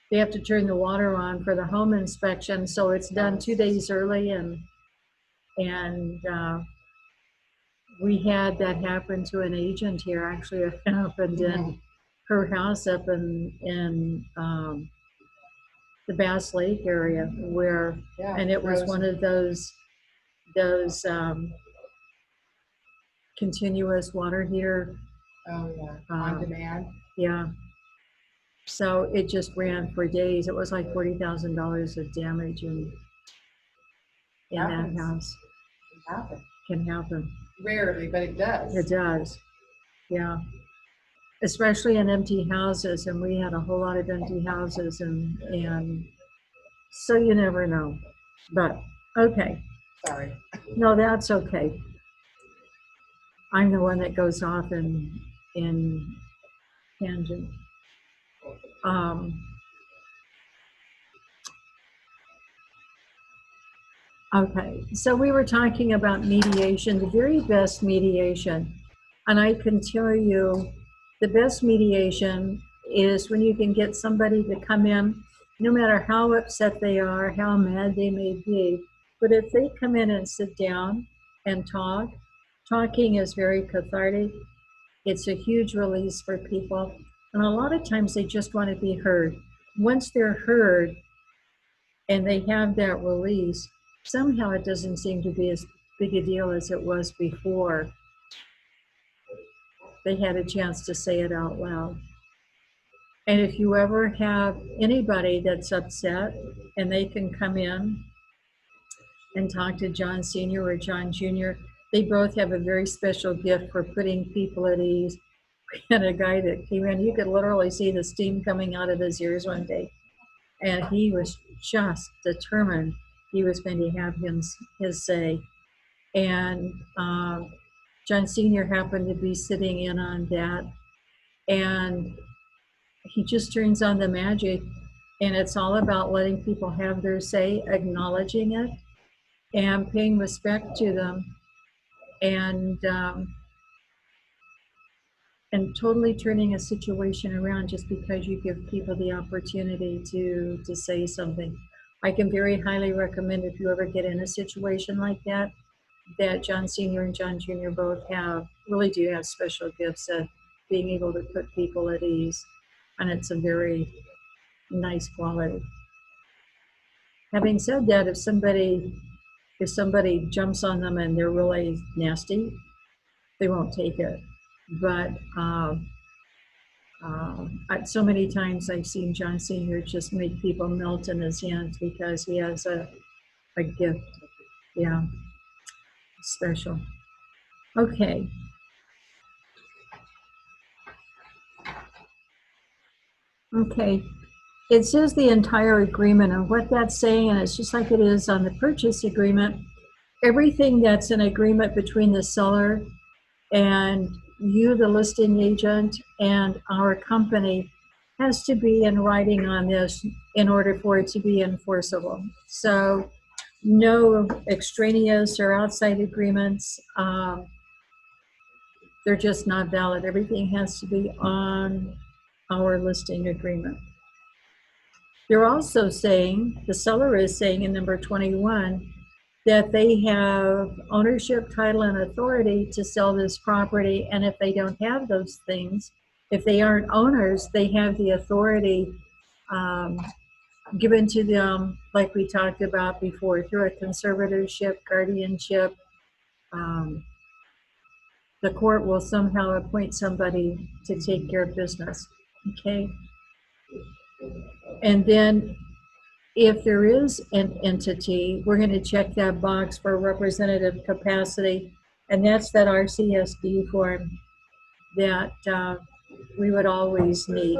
they have to turn the water on for the home inspection, so it's done 2 days early, and we had that happen to an agent here. Actually, it happened in her house up in the Bass Lake area, where, Yeah. and it was frozen. one of those continuous water heater. Oh, yeah. On demand. Yeah. So it just ran for days. It was like $40,000 of damage in that Happens. house. It happens. Can happen. Rarely, but it does. It does. Yeah. Especially in empty houses, and we had a whole lot of empty houses, and so you never know. But okay. Sorry. No, that's okay. I'm the one that goes off in tangent. Okay, so we were talking about mediation, the very best mediation. And I can tell you, the best mediation is when you can get somebody to come in, no matter how upset they are, how mad they may be. But if they come in and sit down and talk, talking is very cathartic. It's a huge release for people. And a lot of times they just want to be heard. Once they're heard and they have that release, somehow it doesn't seem to be as big a deal as it was before they had a chance to say it out loud. And if you ever have anybody that's upset and they can come in and talk to John Sr. or John Jr., they both have a very special gift for putting people at ease. We had a guy that came in, you could literally see the steam coming out of his ears one day. And he was just determined he was going to have his say. And John Sr. happened to be sitting in on that. And he just turns on the magic. And it's all about letting people have their say, acknowledging it, and paying respect to them. And totally turning a situation around just because you give people the opportunity to say something. I can very highly recommend, if you ever get in a situation like that John Sr. and John Jr. both really do have special gifts at being able to put people at ease. And it's a very nice quality. Having said that, if somebody jumps on them and they're really nasty, they won't take it. But so many times I've seen John Sr. just make people melt in his hands because he has a gift. Yeah, special. Okay. Okay. It says the entire agreement, and what that's saying, and it's just like it is on the purchase agreement, everything that's an agreement between the seller and you, the listing agent, and our company has to be in writing on this in order for it to be enforceable. So no extraneous or outside agreements. They're just not valid. Everything has to be on our listing agreement. They're also saying, the seller is saying in number 21, that they have ownership, title, and authority to sell this property. And if they don't have those things, if they aren't owners, they have the authority given to them, like we talked about before, through a conservatorship, guardianship. The court will somehow appoint somebody to take care of business, okay? And then if there is an entity, we're going to check that box for representative capacity, and that's that RCSD form that we would always need.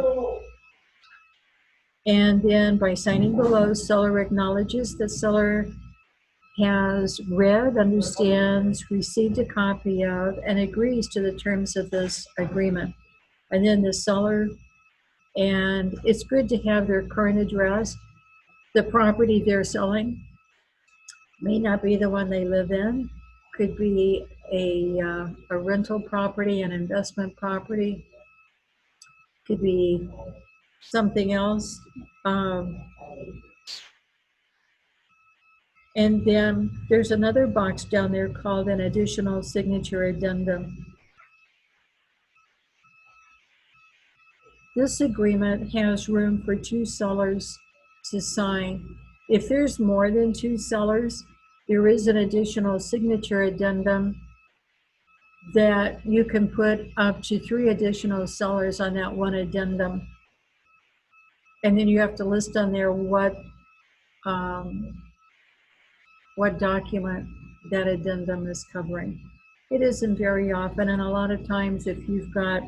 And then by signing below, seller acknowledges the seller has read, understands, received a copy of, and agrees to the terms of this agreement. And then the seller, and it's good to have their current address. The property they're selling may not be the one they live in, could be a rental property, an investment property, could be something else. And then there's another box down there called an additional signature addendum. This agreement has room for 2 sellers to sign. If there's more than 2 sellers, there is an additional signature addendum that you can put up to 3 additional sellers on that one addendum. And then you have to list on there what document that addendum is covering. It isn't very often, and a lot of times if you've got,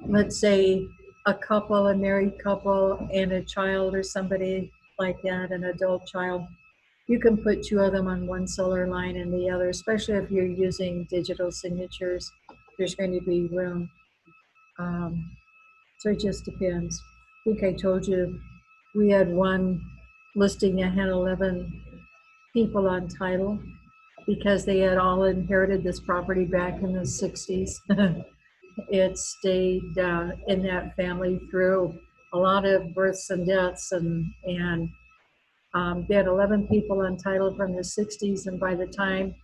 let's say, a couple, a married couple, and a child or somebody like that, an adult child, you can put 2 of them on one seller line and the other, especially if you're using digital signatures, there's going to be room. So it just depends. I think I told you we had one listing that had 11 people on title because they had all inherited this property back in the 60s. It stayed in that family through a lot of births and deaths, and they had 11 people on title from the 60s, and by the time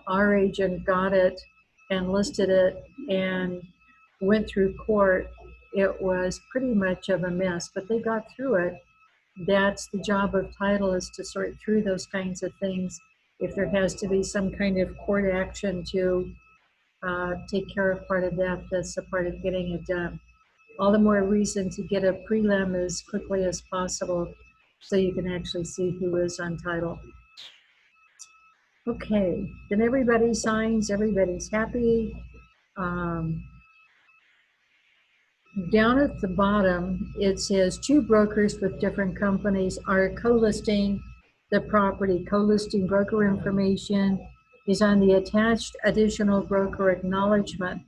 our agent got it and listed it and went through court, it was pretty much of a mess, but they got through it. That's the job of title, is to sort through those kinds of things. If there has to be some kind of court action to take care of part of that, that's a part of getting it done. All the more reason to get a prelim as quickly as possible so you can actually see who is on title. Okay, then everybody signs, everybody's happy. Down at the bottom, it says 2 brokers with different companies are co-listing the property. Co-listing broker information is on the attached additional broker acknowledgement.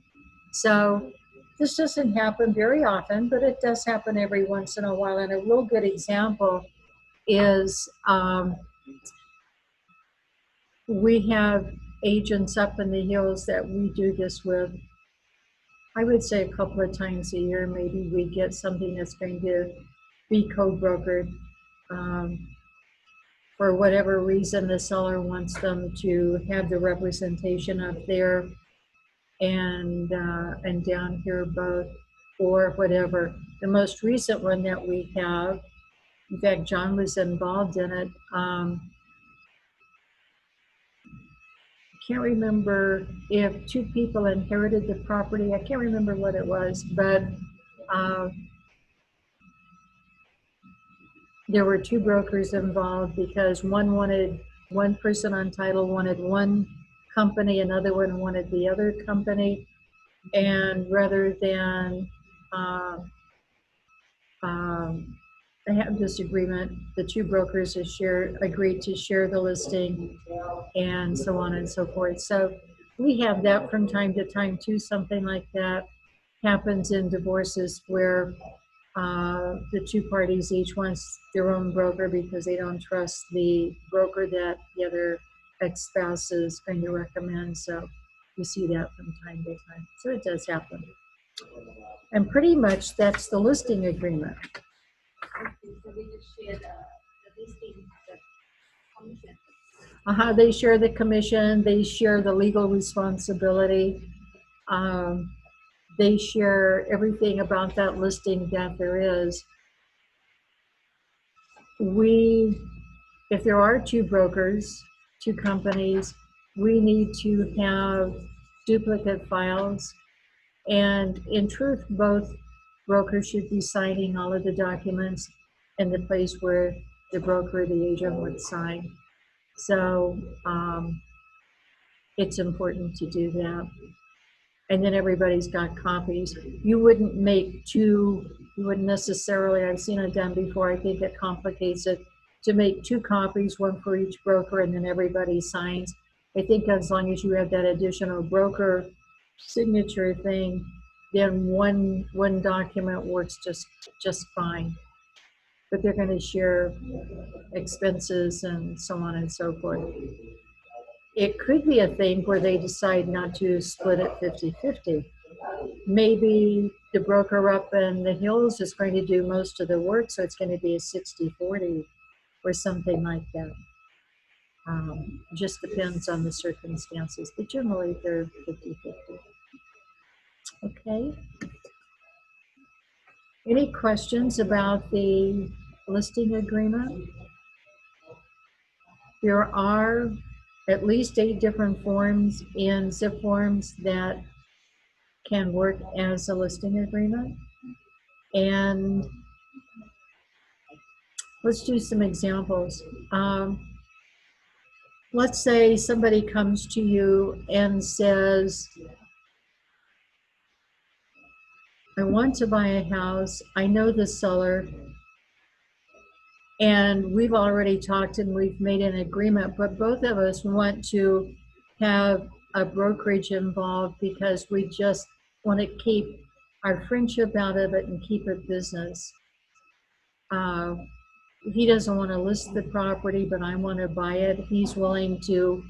So this doesn't happen very often, but it does happen every once in a while. And a real good example is we have agents up in the hills that we do this with. I would say a couple of times a year, maybe we get something that's going to be co-brokered. For whatever reason, the seller wants them to have the representation up there and down here both, or whatever. The most recent one that we have, in fact, John was involved in it. Can't remember if 2 people inherited the property. I can't remember what it was, but there were 2 brokers involved because one person on title wanted one company, another one wanted the other company, and rather than they have this agreement, the 2 brokers agreed to share the listing, and so on and so forth. So we have that from time to time too. Something like that happens in divorces where The two parties each wants their own broker because they don't trust the broker that the other ex-spouse is going to recommend. So you see that from time to time. So it does happen. And pretty much that's the listing agreement. Okay, so they just share the listing, the commission. They share the commission, they share the legal responsibility. They share everything about that listing that there is. If there are two brokers, two companies, we need to have duplicate files. And in truth, both brokers should be signing all of the documents in the place where the broker or the agent would sign. So it's important to do that. And then everybody's got copies. You wouldn't necessarily, I've seen it done before, I think it complicates it, to make two copies, one for each broker, and then everybody signs. I think as long as you have that additional broker signature thing, then one document works just fine. But they're going to share expenses and so on and so forth. It could be a thing where they decide not to split it 50-50. Maybe the broker up in the hills is going to do most of the work, so it's going to be a 60-40 or something like that. Just depends on the circumstances, but generally they're 50-50. Okay. Any questions about the listing agreement? There are at least 8 different forms in zip forms that can work as a listing agreement. And let's do some examples. Let's say somebody comes to you and says, I want to buy a house. I know the seller, and we've already talked and we've made an agreement, but both of us want to have a brokerage involved because we just want to keep our friendship out of it and keep it business. He doesn't want to list the property, but I want to buy it. He's willing to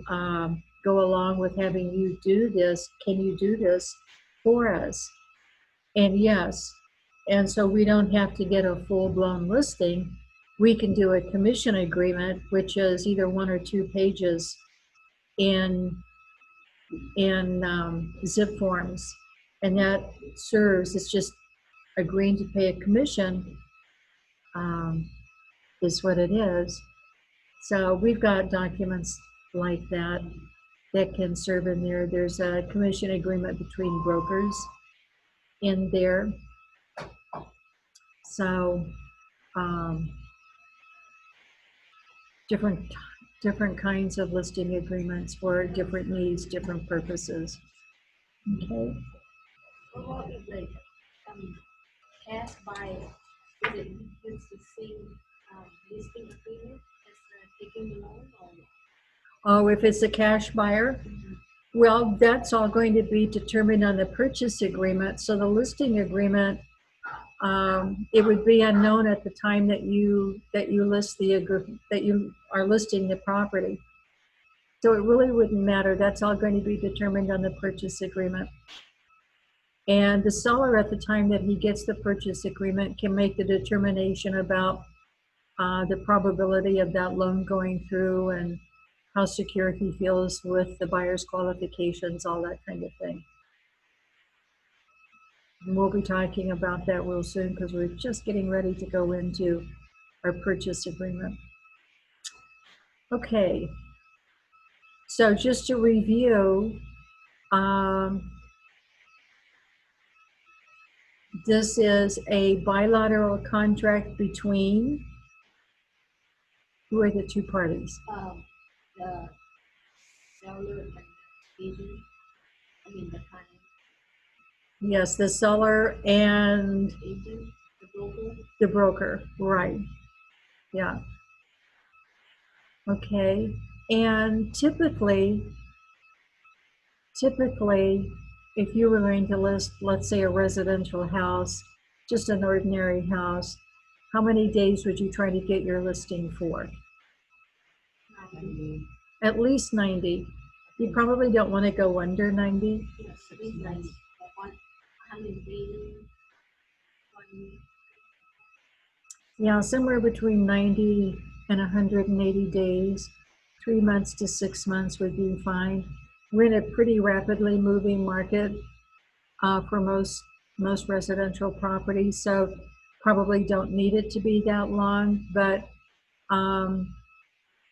go along with having you do this. Can you do this for us? And yes. And so we don't have to get a full-blown listing. We can do a commission agreement, which is either 1 or 2 pages in zip forms. And that serves, it's just agreeing to pay a commission is what it is. So we've got documents like that can serve in there. There's a commission agreement between brokers in there. So different kinds of listing agreements for different needs, different purposes. Okay. What is the cash buyer? Is it use the same listing agreement as taking the loan or? Oh, if it's a cash buyer, well, that's all going to be determined on the purchase agreement. So the listing agreement, it would be unknown at the time that you list that you are listing the property. So it really wouldn't matter. That's all going to be determined on the purchase agreement. And the seller at the time that he gets the purchase agreement can make the determination about the probability of that loan going through and how secure he feels with the buyer's qualifications, all that kind of thing. And we'll be talking about that real soon because we're just getting ready to go into our purchase agreement. Okay, so just to review, this is a bilateral contract between, who are the two parties? The seller and the agent, I mean the client, Yes, the seller and agent, the broker. the broker, right. Yeah. Okay, and typically, if you were going to list, let's say, a residential house, just an ordinary house, how many days would you try to get your listing for? At least 90. You probably don't want to go under 90. Yes, it's nice. 180, 1. Yeah, somewhere between 90 and 180 days. 3 months to 6 months would be fine. We're in a pretty rapidly moving market for most residential properties, so probably don't need it to be that long, but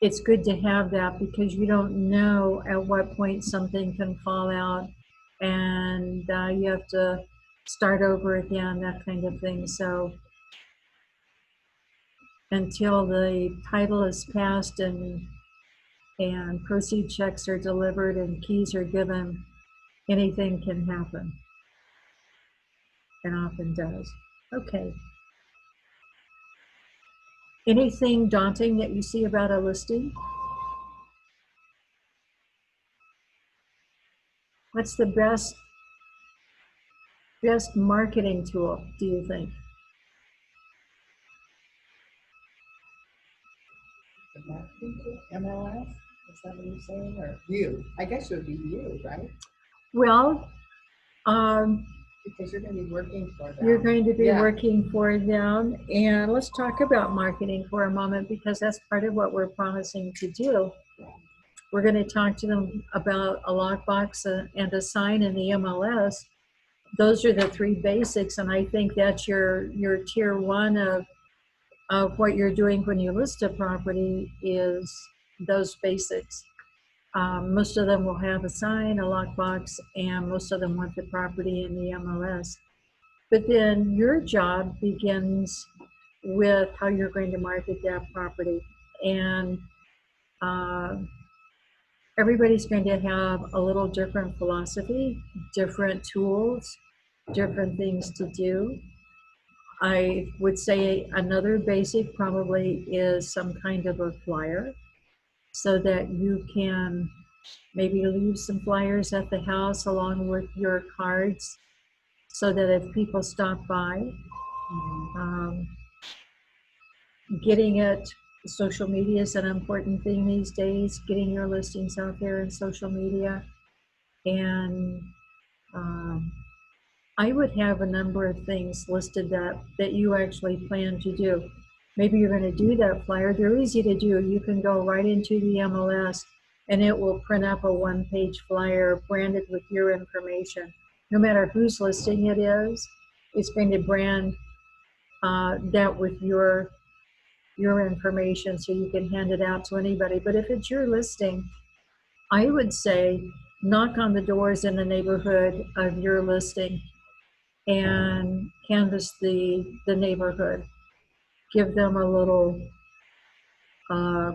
it's good to have that because you don't know at what point something can fall out and you have to start over again, that kind of thing. So until the title is passed and proceed checks are delivered and keys are given, anything can happen. And often does. Okay. Anything daunting that you see about a listing? What's the best marketing tool, do you think? The marketing tool, MLS, is that what you're saying, or you? I guess it would be you, right? Well, Because you're gonna be working for them. you're going to be Yeah. working for them, and let's talk about marketing for a moment because that's part of what we're promising to do. We're going to talk to them about a lockbox and a sign in the MLS. Those are the three basics, and I think that's your tier one of what you're doing when you list a property is those basics. Most of them will have a sign, a lockbox, and most of them want the property in the MLS. But then your job begins with how you're going to market that property. And everybody's going to have a little different philosophy, different tools, different things to do. I would say another basic probably is some kind of a flyer so that you can maybe leave some flyers at the house along with your cards so that if people stop by, getting it, social media is an important thing these days, getting your listings out there in social media. And I would have a number of things listed that you actually plan to do. Maybe you're going to do that flyer. They're easy to do. You can go right into the MLS and it will print up a one-page flyer branded with your information. No matter whose listing it is, it's going to brand that with your information so you can hand it out to anybody. But if it's your listing, I would say knock on the doors in the neighborhood of your listing and canvass the neighborhood. Give them a little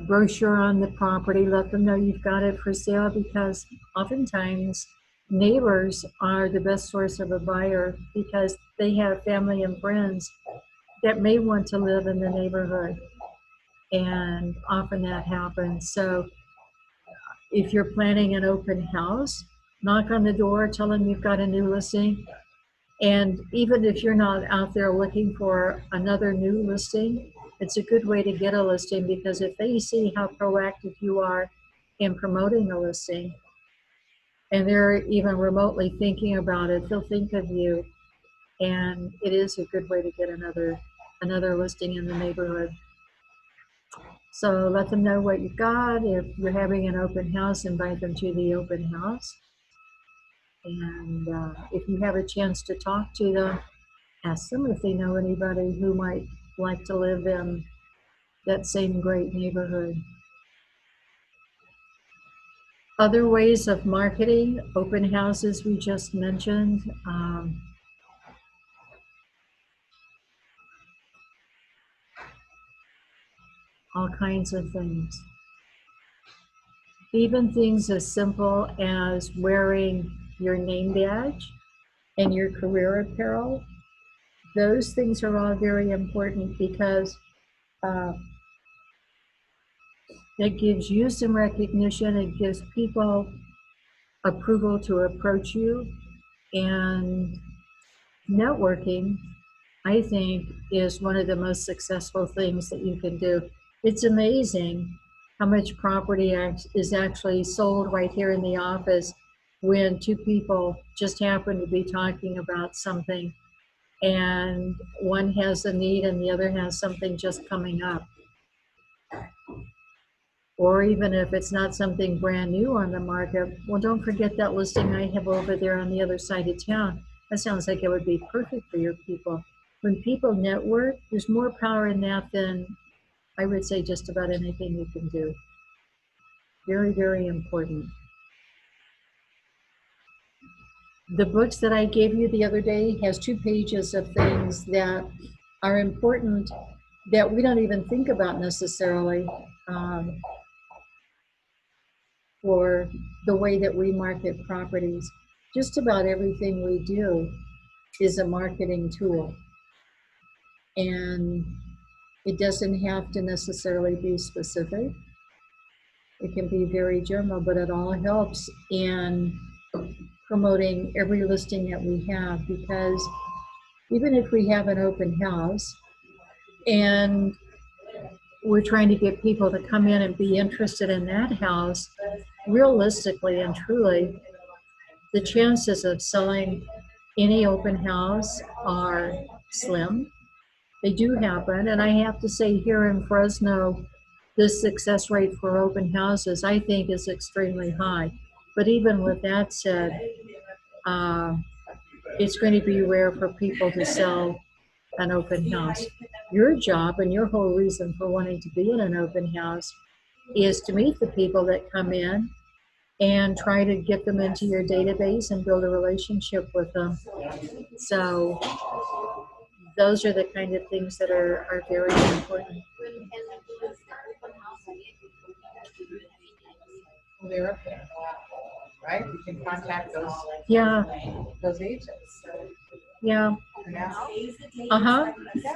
brochure on the property. Let them know you've got it for sale because oftentimes neighbors are the best source of a buyer because they have family and friends that may want to live in the neighborhood. And often that happens. So if you're planning an open house, knock on the door, tell them you've got a new listing. And even if you're not out there looking for another new listing, it's a good way to get a listing because if they see how proactive you are in promoting a listing and they're even remotely thinking about it, they'll think of you. And it is a good way to get another listing in the neighborhood. So let them know what you've got. If you're having an open house, invite them to the open house. And if you have a chance to talk to them, ask them if they know anybody who might like to live in that same great neighborhood. Other ways of marketing, open houses we just mentioned. All kinds of things. Even things as simple as wearing your name badge and your career apparel. Those things are all very important because it gives you some recognition. It gives people approval to approach you, and networking I think, is one of the most successful things that you can do. It's amazing how much property is actually sold right here in the office when two people just happen to be talking about something and one has a need and the other has something just coming up. Or even if it's not something brand new on the market, well, don't forget that listing I have over there on the other side of town. That sounds like it would be perfect for your people. When people network, there's more power in that than I would say just about anything you can do. Very, very important. The books that I gave you the other day has 2 pages of things that are important that we don't even think about necessarily for the way that we market properties. Just about everything we do is a marketing tool. And it doesn't have to necessarily be specific. It can be very general, but it all helps in promoting every listing that we have, because even if we have an open house and we're trying to get people to come in and be interested in that house, realistically and truly, the chances of selling any open house are slim. They do happen, and I have to say here in Fresno, the success rate for open houses, I think, is extremely high. But even with that said, it's going to be rare for people to sell an open house. Your job and your whole reason for wanting to be in an open house is to meet the people that come in and try to get them into your database and build a relationship with them. So those are the kind of things that are very important. They're up there, right? You can contact Yeah, those agents. yeah. And ask. Uh-huh.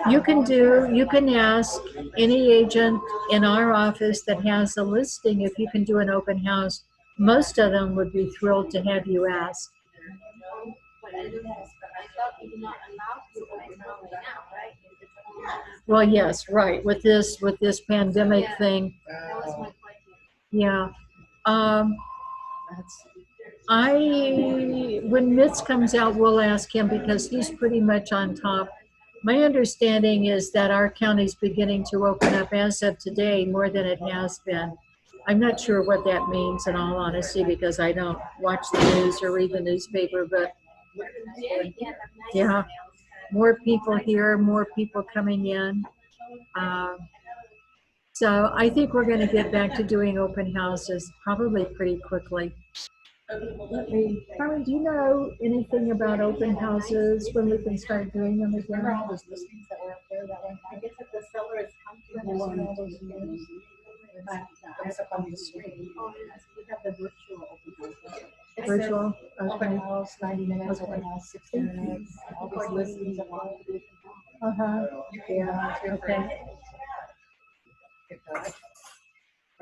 You can ask any agent in our office that has a listing if you can do an open house. Most of them would be thrilled to have you ask. But I thought we did not allow to open house right now, right? It's only- Well, yes, right. With this pandemic thing, That was my question. yeah. Um, That's- when Mitz comes out, we'll ask him because he's pretty much on top. My understanding is that our county's beginning to open up as of today more than it has been. I'm not sure what that means in all honesty because I don't watch the news or read the newspaper, but yeah, more people here, more people coming in. So I think we're going to get back to doing open houses probably pretty quickly. Carmen, do you know anything about open houses when we can start doing them Remember again? all those listings that were up there that one I time? guess if the seller is Remember comfortable. all those years? It's up on the screen. Oh, yes, we have the virtual open house. Virtual? Open Okay. house, 90 minutes, Okay. open house, 60 minutes, all these listings up on. Uh-huh. You can volunteer for Okay. it,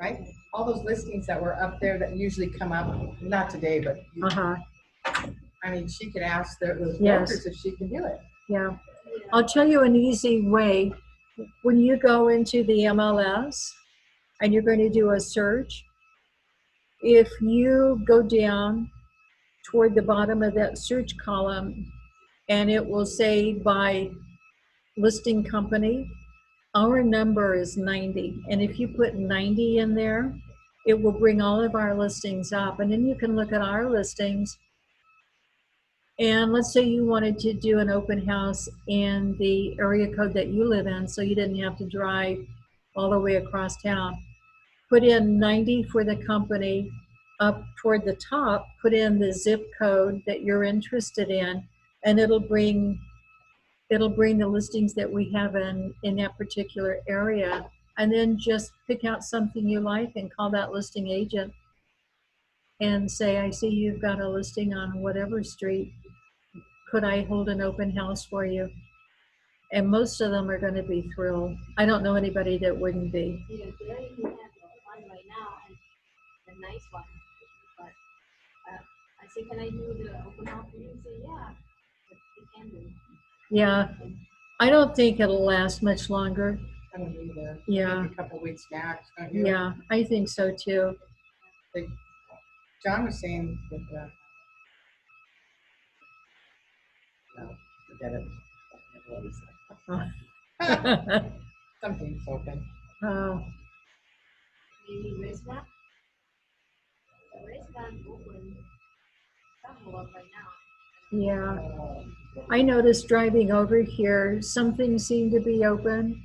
right? All those listings that were up there that usually come up, not today, but Uh-huh. I mean, she could ask those Yes. brokers if she can do it. Yeah. I'll tell you an easy way. When you go into the MLS and you're going to do a search, if you go down toward the bottom of that search column and it will say by listing company, our number is 90. And if you put 90 in there, it will bring all of our listings up. And then you can look at our listings. And let's say you wanted to do an open house in the area code that you live in, so you didn't have to drive all the way across town. Put in 90 for the company. Up toward the top, put in the zip code that you're interested in, and it'll bring the listings that we have in that particular area. And then just pick out something you like and call that listing agent and say, I see you've got a listing on whatever street. Could I hold an open house for you? And most of them are going to be thrilled. I don't know anybody that wouldn't be. Yeah, they already have one right now, and a nice one. But I say, can I do the open house? And you say, yeah, but you can do. Yeah. I don't think it'll last much longer. I don't either. Yeah. Maybe a couple weeks max, don't you? Yeah, I think so too. Like John was saying with no, forget it. What was it? Something's open. Oh, Maybe restaurant. The restaurant open. Somewhat right now. yeah. I noticed driving over here, some things seemed to be open.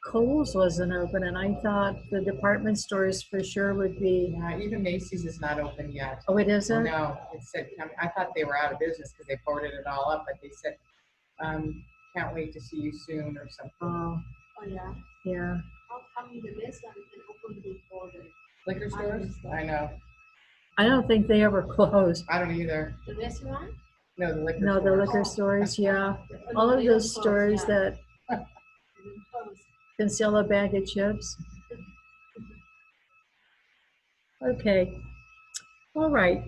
Kohl's wasn't open, and I thought the department stores for sure would be. Yeah, even Macy's is not open yet. Oh, it isn't? No, it said, I thought they were out of business because they boarded it all up, but they said, can't wait to see you soon or something. Oh, Oh, yeah. yeah. How come the restaurant can open before the Liquor stores? I know. I don't think they ever closed. I don't either. restaurant? No, the liquor No, the stores. liquor stores, yeah. Oh, All no, of they those don't close, stores yeah. that They don't close. can sell a bag of chips. Okay. All right.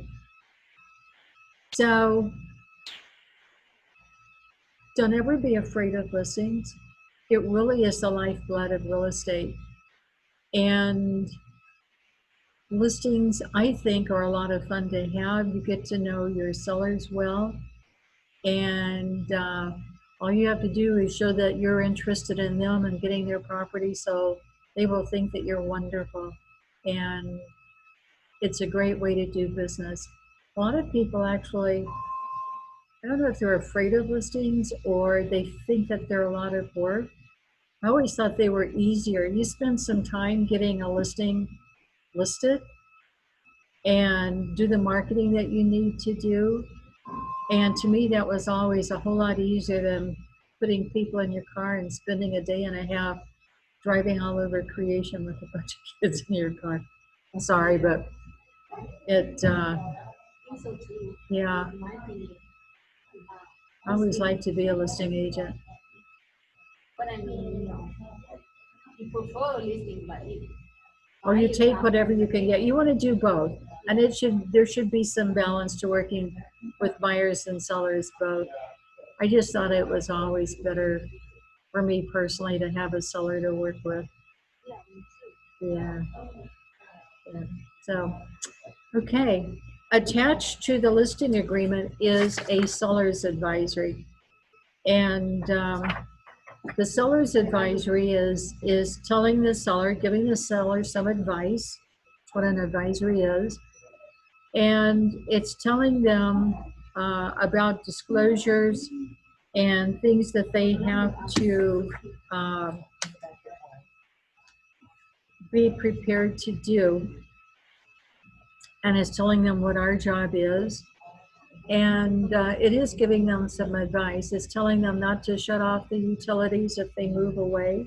So don't ever be afraid of listings. It really is the lifeblood of real estate. And listings, I think, are a lot of fun to have. You get to know your sellers well. And all you have to do is show that you're interested in them and getting their property, so they will think that you're wonderful. And it's a great way to do business. A lot of people actually, I don't know if they're afraid of listings or they think that they're a lot of work. I always thought they were easier. You spend some time getting a listing listed and do the marketing that you need to do. And to me, that was always a whole lot easier than putting people in your car and spending a day and a half driving all over creation with a bunch of kids in your car. Sorry, but it, I think so too. yeah, In my opinion. I always like to be a listing agent. But I mean, you prefer listing, but if Or you buyer take come- whatever you can get. You want to do both. And there should be some balance to working with buyers and sellers both. I just thought it was always better for me personally to have a seller to work with. Yeah, me too. Yeah. Yeah. So, okay. Attached to the listing agreement is a seller's advisory. And the seller's advisory is telling the seller, giving the seller some advice. That's what an advisory is. And it's telling them about disclosures and things that they have to be prepared to do. And it's telling them what our job is. And it is giving them some advice. It's telling them not to shut off the utilities if they move away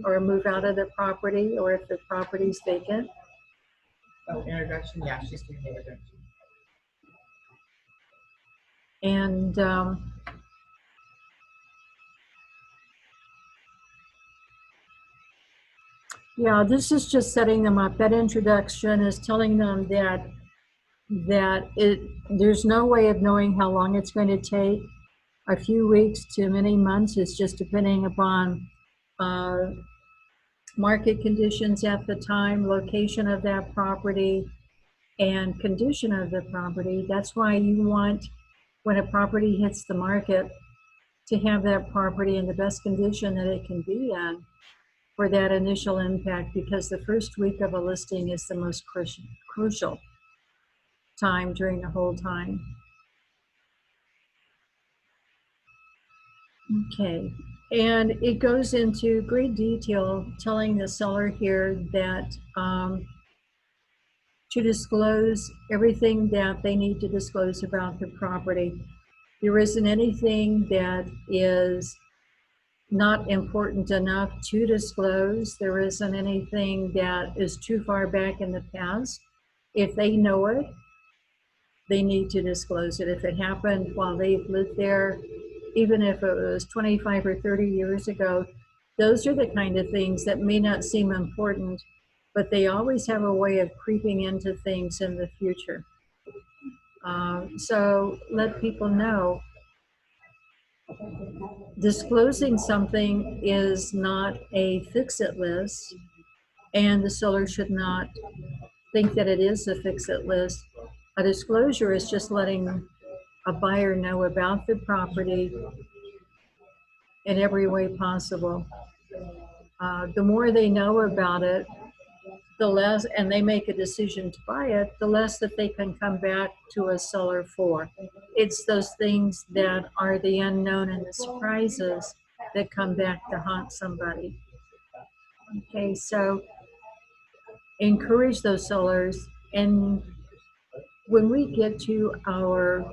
or move out of the property, or if the property's vacant. Oh, introduction, yeah, she's doing the introduction. And yeah, this is just setting them up. That introduction is telling them that there's no way of knowing how long it's going to take. A few weeks to many months is just depending upon market conditions at the time, location of that property, and condition of the property. That's why you want, when a property hits the market, to have that property in the best condition that it can be in for that initial impact, because the first week of a listing is the most crucial time during the whole time. Okay, and it goes into great detail telling the seller here that to disclose everything that they need to disclose about the property. There isn't anything that is not important enough to disclose. There isn't anything that is too far back in the past. If they know it, they need to disclose it. If it happened while they've lived there, even if it was 25 or 30 years ago, those are the kind of things that may not seem important, but they always have a way of creeping into things in the future. So let people know disclosing something is not a fix-it list, and the seller should not think that it is a fix-it list. A disclosure is just letting a buyer know about the property in every way possible. The more they know about it, the less, and they make a decision to buy it, the less that they can come back to a seller for. It's those things that are the unknown and the surprises that come back to haunt somebody. Okay, so encourage those sellers. And when we get to our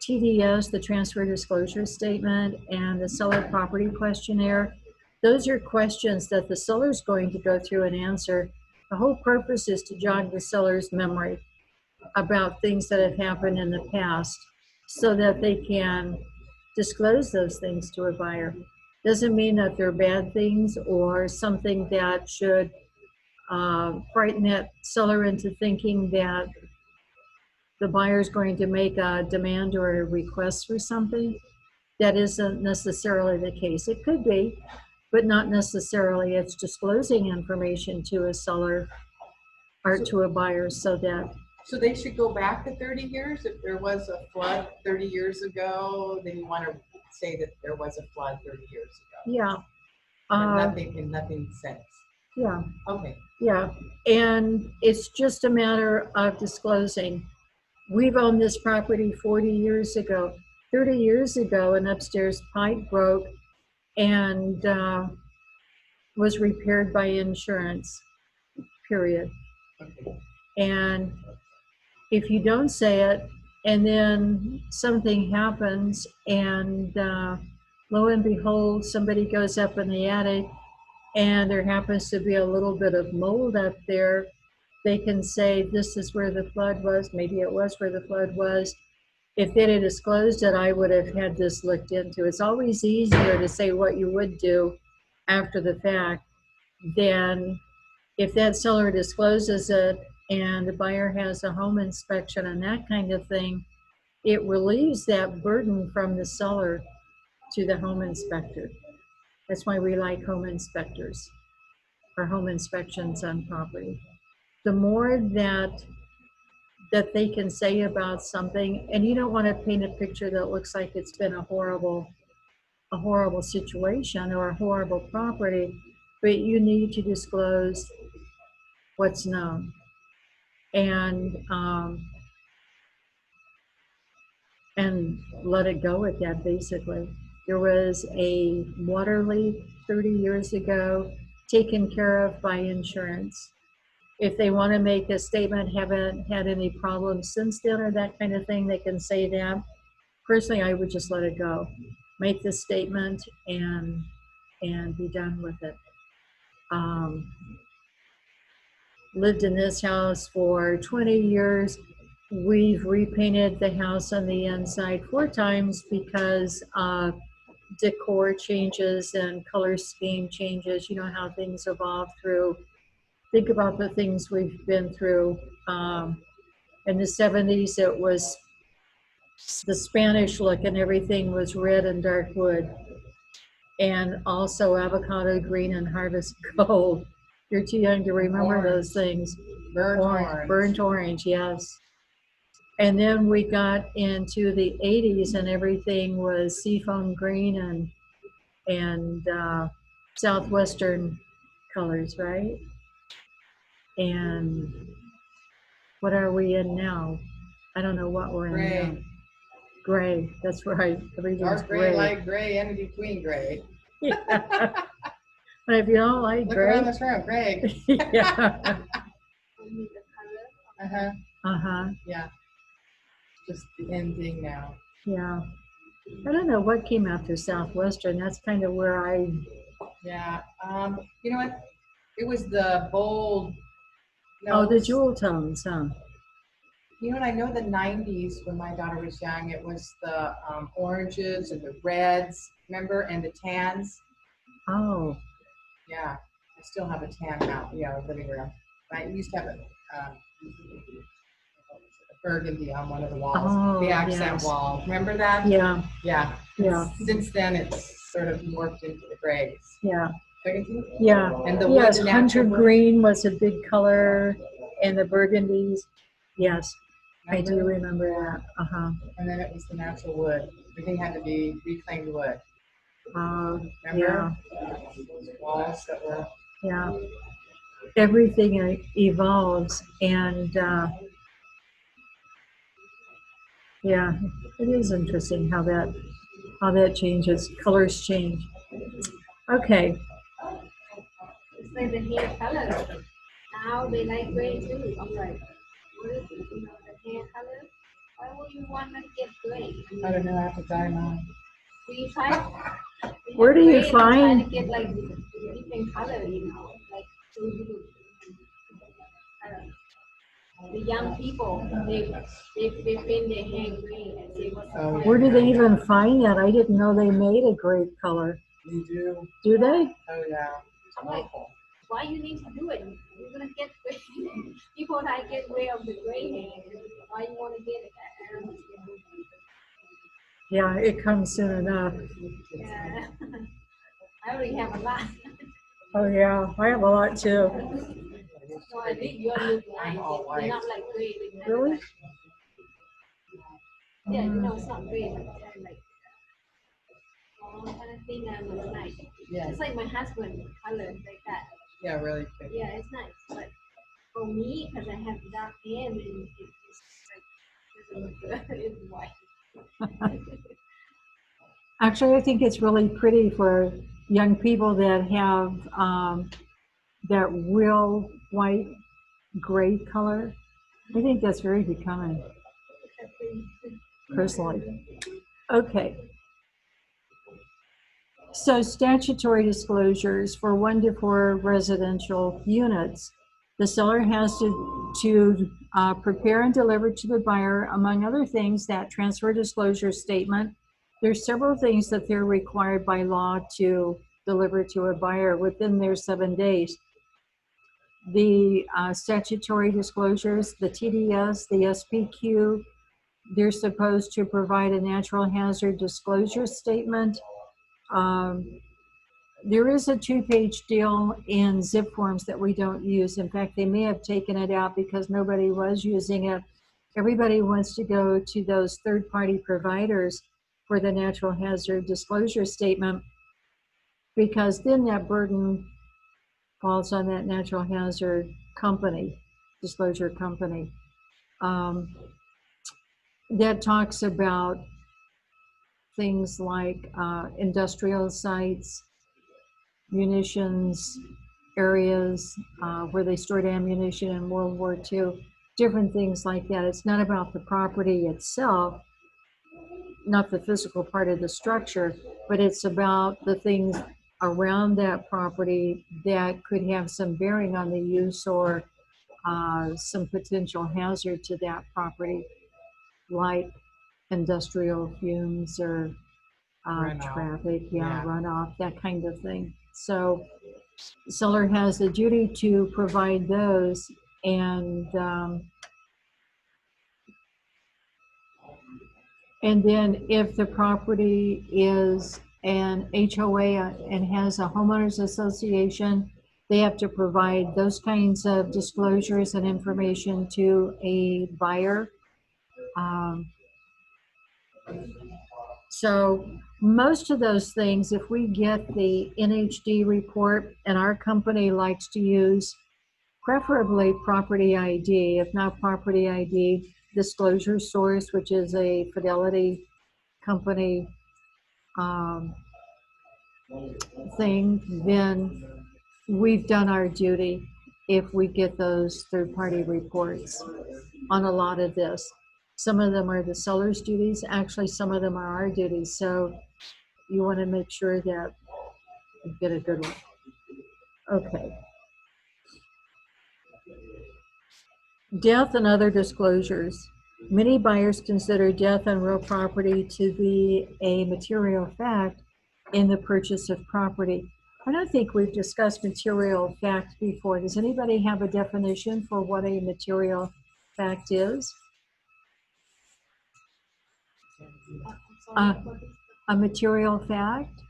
TDS, the transfer disclosure statement, and the seller property questionnaire, those are questions that the seller is going to go through and answer. The whole purpose is to jog the seller's memory about things that have happened in the past so that they can disclose those things to a buyer. Doesn't mean that they're bad things or something that should frighten that seller into thinking that the buyer is going to make a demand or a request for something. That isn't necessarily the case. It could be, but not necessarily. It's disclosing information to a seller or to a buyer so that, So they should go back to 30 years? If there was a flood 30 years ago, then you want to say that there was a flood 30 years ago. yeah. And nothing since. Yeah, Okay. yeah. And it's just a matter of disclosing. We've owned this property 40 years ago. 30 years ago, an upstairs pipe broke and was repaired by insurance, period. Okay. And if you don't say it, and then something happens, and lo and behold, somebody goes up in the attic, and there happens to be a little bit of mold up there, they can say, this is where the flood was. Maybe it was where the flood was. If they had disclosed it, I would have had this looked into. It's always easier to say what you would do after the fact than if that seller discloses it and the buyer has a home inspection and that kind of thing. It relieves that burden from the seller to the home inspector. That's why we like home inspectors or home inspections on property. The more that they can say about something, and you don't want to paint a picture that looks like it's been a horrible situation or a horrible property, but you need to disclose what's known. And let it go at that, basically. There was a water leak 30 years ago, taken care of by insurance. If they want to make a statement, haven't had any problems since then or that kind of thing, they can say that. Personally, I would just let it go. Make the statement and be done with it. Lived in this house for 20 years. We've repainted the house on the inside 4 times because decor changes and color scheme changes. You know how things evolve through. Think about the things we've been through. In the 70s, it was the Spanish look and everything was red and dark wood. And also avocado green and harvest gold. You're too young to remember Orange. those things. Burnt orange. Burnt orange, yes. And then we got into the 80s and everything was seafoam green and southwestern colors, right? And what are we in now? I don't know what we're in now. Gray, that's right. Everything's Dark gray, gray. light gray, and in between gray. Yeah. But if you don't like Look gray, around this room, Greg. yeah. Uh-huh. Uh-huh. Yeah. Just the ending now. Yeah. I don't know what came after Southwestern. That's kind of where I. Yeah. You know what? It was the bold. Oh, the jewel tones, huh? You know what? I know the 90s when my daughter was young, it was the oranges and the reds, remember, and the tans. Oh. Yeah. I still have a tan out, living room. I used to have a burgundy on one of the walls, Oh, the accent yes. wall. Remember that? Yeah, Yeah. Yeah. Since then, it's sort of morphed into the grays. yeah, Burgundy? yeah. And the Yes, wood, hunter natural wood. green was a big color, and the burgundies. Yes, I do Remember? remember that. And then it was the natural wood. Everything had to be reclaimed wood. Yeah, Remember? Those walls that were. yeah. Everything evolves, and yeah, it is interesting how that changes. Colors change. Okay. It's like the hair color. Now they like gray too. I'm like, what is it? You know, the hair color. Why would you want to get gray? I don't know. I have to dye mine. Do you try? Where do you Try find? to get like different color, you know, like so you. I don't know. The young people, they paint their hair green and say what's the Oh, point? Where do they even find that? I didn't know they made a gray color. You do? Do they? Oh, yeah. I'm like, why you need to do it? You're gonna get gray. People that get rid of the gray hair. Why you want to get it? I don't understand. Yeah, it comes soon enough. Yeah. I already have a lot. Oh yeah, I have a lot too. So I think your look nice. all They're white. not like gray. They're Really? like- yeah, you know, it's not gray, but they're like all kind of thing that looks nice. Yeah. It's like my husband color like that. Yeah, really pretty. Yeah, it's nice. But for me, because I have dark hair, and it's like doesn't look good. It's white. Actually, I think it's really pretty for young people that have that real white gray color. I think that's very becoming, personally. Okay. So statutory disclosures for 1 to 4 residential units. The seller has to prepare and deliver to the buyer, among other things, that transfer disclosure statement. There's several things that they're required by law to deliver to a buyer within their 7 days. The statutory disclosures, the TDS, the SPQ, they're supposed to provide a natural hazard disclosure statement. There is a 2-page deal in zip forms that we don't use. In fact, they may have taken it out because nobody was using it. Everybody wants to go to those third-party providers for the natural hazard disclosure statement, because then that burden falls on that natural hazard company, disclosure company. That talks about things like industrial sites, munitions areas where they stored ammunition in World War II, different things like that. It's not about the property itself, not the physical part of the structure, but it's about the things around that property that could have some bearing on the use or some potential hazard to that property, like industrial fumes or Runoff. traffic, Yeah. runoff, that kind of thing. So the seller has the duty to provide those, and then if the property is an HOA and has a homeowners association, they have to provide those kinds of disclosures and information to a buyer. So most of those things, if we get the NHD report, and our company likes to use preferably property ID, if not property ID, Disclosure Source, which is a Fidelity company thing, then we've done our duty if we get those third-party reports on a lot of this. Some of them are the seller's duties. Actually, some of them are our duties. So you want to make sure that you get a good one. Okay. Death and other disclosures. Many buyers consider death on real property to be a material fact in the purchase of property. I don't think we've discussed material fact before. Does anybody have a definition for what a material fact is? Uh, A material fact?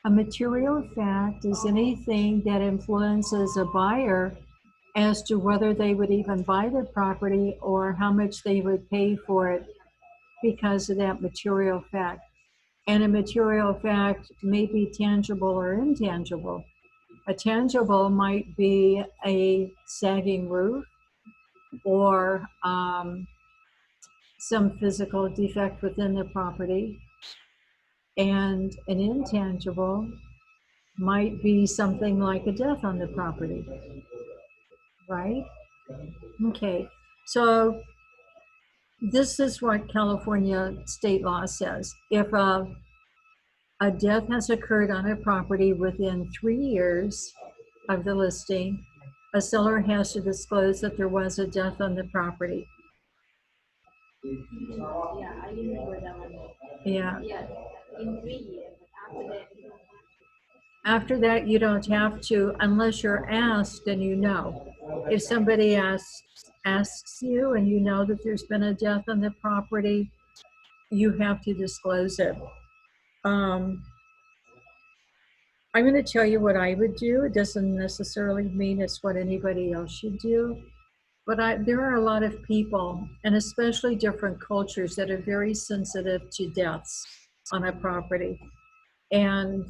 A material fact is anything that influences a buyer as to whether they would even buy the property or how much they would pay for it because of that material fact. And a material fact may be tangible or intangible. A tangible might be a sagging roof or some physical defect within the property. And an intangible might be something like a death on the property, right? Okay, so this is what California state law says. If a death has occurred on a property within 3 years of the listing, a seller has to disclose that there was a death on the property. Yeah, I remember that one. Yeah. Yeah, in 3 years, but after that, you don't have After that, you don't have to unless you're asked and you know. If somebody asks you and you know that there's been a death on the property, you have to disclose it. I'm going to tell you what I would do. It doesn't necessarily mean it's what anybody else should do. But there are a lot of people, and especially different cultures, that are very sensitive to deaths on a property. And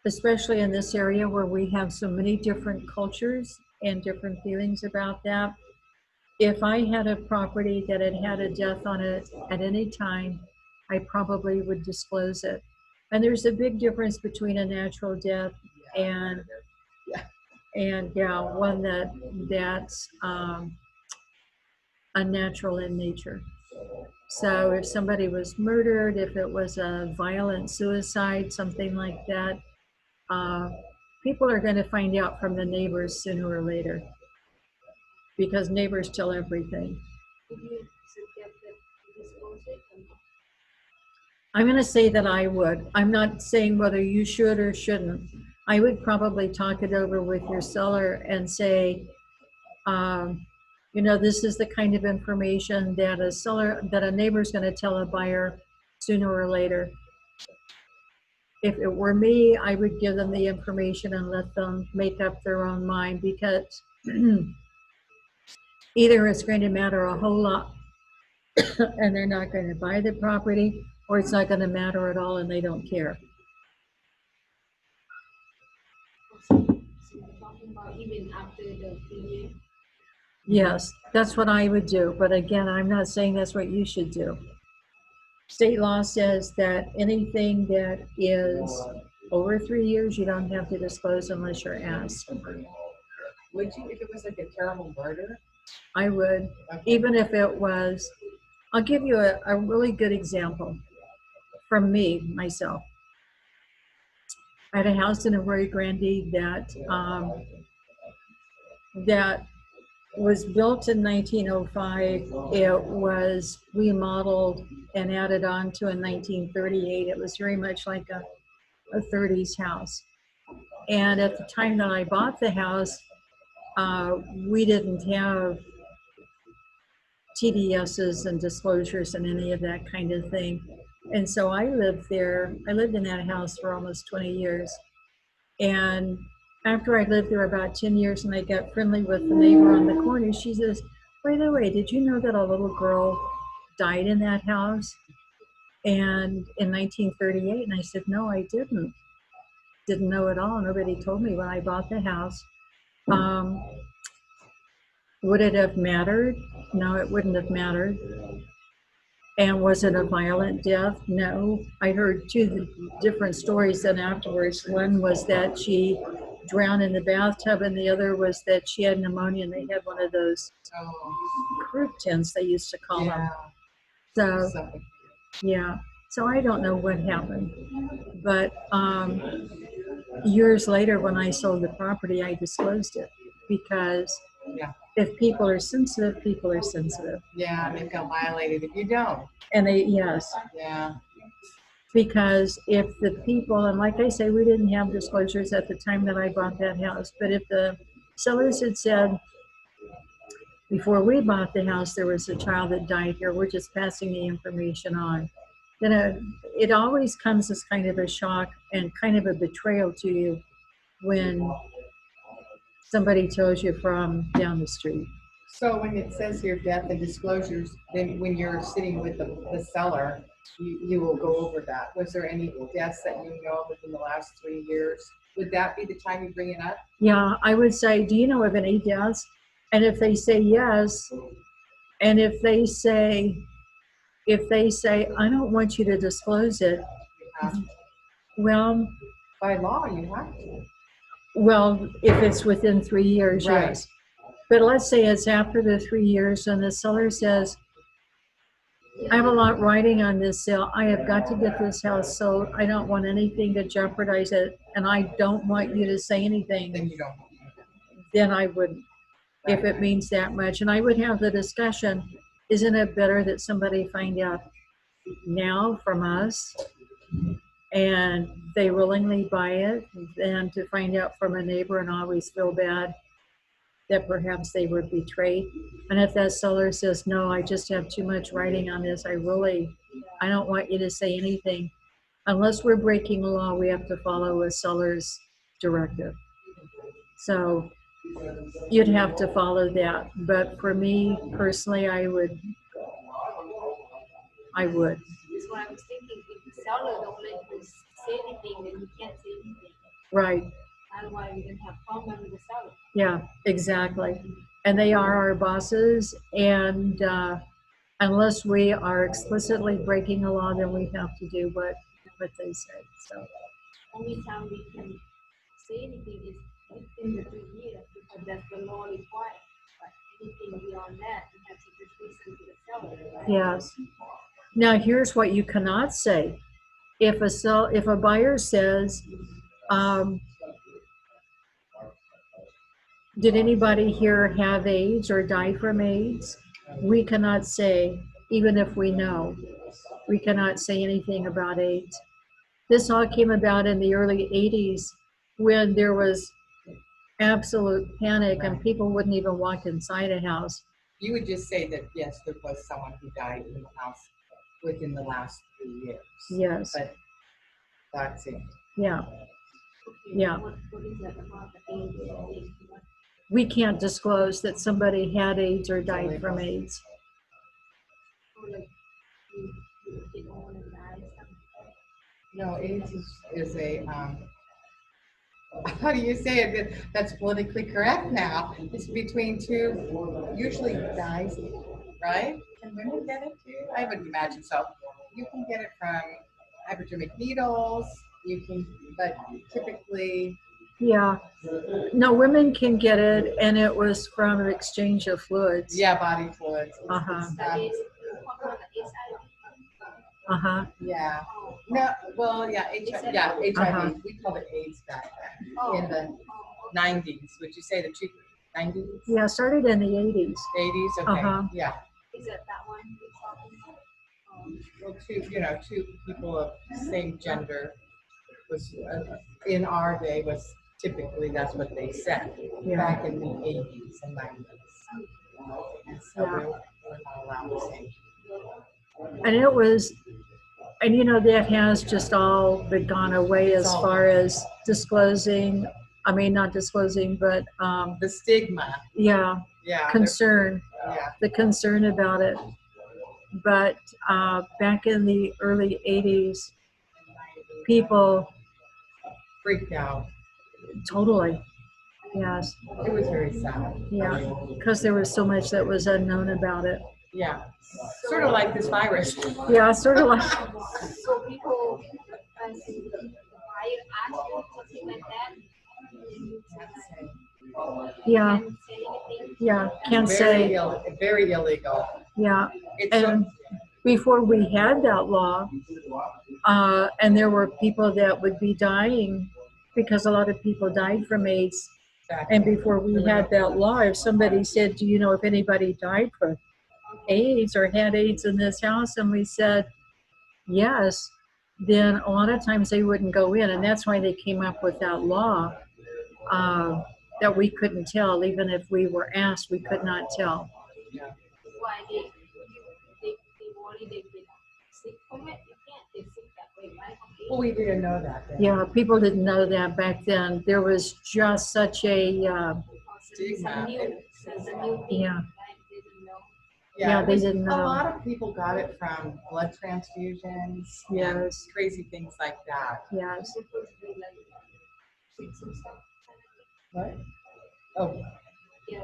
especially in this area where we have so many different cultures and different feelings about that. If I had a property that had had a death on it at any time, I probably would disclose it. And there's a big difference between a natural death and one that's unnatural in nature. So if somebody was murdered, if it was a violent suicide, something like that, people are going to find out from the neighbors sooner or later because neighbors tell everything. Would you suggest that you dispose it or not? I'm going to say that I would. I'm not saying whether you should or shouldn't. I would probably talk it over with your seller and say, this is the kind of information that a neighbor's going to tell a buyer sooner or later. If it were me, I would give them the information and let them make up their own mind, because either it's going to matter a whole lot and they're not going to buy the property, or it's not going to matter at all and they don't care. So you're talking about even after the 3 years? Yes, that's what I would do. But again, I'm not saying that's what you should do. State law says that anything that is over 3 years, you don't have to disclose unless you're asked. Would you, if it was like a terrible murder? I would, Okay. even if it was, I'll give you a really good example from myself. I had a house in Arroyo Grande that was built in 1905. It was remodeled and added on to in 1938. It was very much like a 30s house. And at the time that I bought the house, we didn't have TDSs and disclosures and any of that kind of thing. And so I lived in that house for almost 20 years. And after I lived there about 10 years and I got friendly with the neighbor on the corner, she says, by the way, did you know that a little girl died in that house? And in 1938, and I said, no, I didn't know at all. Nobody told me when I bought the house. Would it have mattered? No, it wouldn't have mattered. And was it a violent death? No. I heard two different stories then afterwards. One was that she drowned in the bathtub, and the other was that she had pneumonia, and they had one of those croup tents, they used to call them. So, yeah. So I don't know what happened. But years later, when I sold the property, I disclosed it because if people are sensitive, people are sensitive. Yeah, they feel violated if you don't. And yes. Yeah. Because if the people, and like I say, we didn't have disclosures at the time that I bought that house, but if the sellers had said, before we bought the house, there was a child that died here. We're just passing the information on. Then it always comes as kind of a shock and kind of a betrayal to you when somebody tells you from down the street. So when it says here death and disclosures, then when you're sitting with the seller, you will go over that. Was there any deaths that you know within the last 3 years? Would that be the time you bring it up? Yeah, I would say, do you know of any deaths? And if they say yes, and if they say, I don't want you to disclose it, You have to. well, By law, you have to. well, if it's within 3 years, Right. yes. But let's say it's after the 3 years and the seller says, I have a lot riding on this sale. I have got to get this house sold. I don't want anything to jeopardize it, and I don't want you to say anything. Then you don't. Then I wouldn't, if it means that much. And I would have the discussion, isn't it better that somebody find out now from us and they willingly buy it than to find out from a neighbor and always feel bad that perhaps they were betrayed? And if that seller says, no, I just have too much writing on this, I don't want you to say anything. Unless we're breaking the law, we have to follow a seller's directive. So you'd have to follow that. But for me personally, I would. That's what I was thinking. If the seller don't let you say anything, then you can't say anything. Right. Otherwise, you're gonna have problem with the seller. Yeah, exactly. And they are our bosses, and unless we are explicitly breaking the law, then we have to do what they say. So Only time we can say anything is within the 3 years, because that's the law required. But anything beyond that, you have to just listen to the seller. Right? yes. Now here's what you cannot say. If a buyer says, did anybody here have AIDS or die from AIDS? We cannot say, even if we know, we cannot say anything about AIDS. This all came about in the early 80s when there was absolute panic and people wouldn't even walk inside a house. You would just say that, yes, there was someone who died in the house within the last 3 years. Yes, But that's it. yeah. Okay, Yeah. What is that about the age? We can't disclose that somebody had AIDS or died from AIDS. Or like, you get on and die or something. No, AIDS is a, how do you say it? That's politically correct now. It's between two, usually guys, right? Can women get it too? I would imagine so. You can get it from hypodermic needles, but typically, Yeah. No, women can get it, and it was from an exchange of fluids. yeah, body fluids. Uh-huh. That is, what kind of HIV? Uh-huh. Yeah. No, well, yeah, HIV, Uh-huh. we called it AIDS back then, Oh. in the 90s. Would you say the 90s? Yeah, started in the 80s. 80s, okay, Uh-huh. yeah. Is it that one you're talking about? Well, two people of same gender was, in our day was typically, that's what they said, Yeah. back in the 80s and 90s. And so Yeah. we're not allowed to say. And it was, and that has just all but gone away as far as disclosing, not disclosing, but, The stigma, yeah, yeah. concern, Yeah, the concern about it. But back in the early 80s, people, freaked out. totally, yes, It was very sad. yeah, because there was so much that was unknown about it. Yeah, sort of like this virus. Yeah, sort of like, So people, as in, buyer ask you something like that, you yeah, can't say anything. yeah, can't Very, say, very illegal. yeah. It's so, And before we had that law, and there were people that would be dying because a lot of people died from AIDS. And before we had that law, if somebody said, do you know if anybody died from AIDS or had AIDS in this house? And we said, yes, then a lot of times they wouldn't go in. And that's why they came up with that law that we couldn't tell. Even if we were asked, we could not tell. Yeah. Why they worry they get sick from it. You can't get sick that way, right? Well, we didn't know that then. Yeah, people didn't know that back then. There was just such a, It's a new thing, Yeah. right? They didn't know. Yeah, it they was- didn't A know. lot of people got it from blood transfusions. and Yes. Crazy things like that. yes, Supposed to be like sick some stuff. What? Oh, Yeah,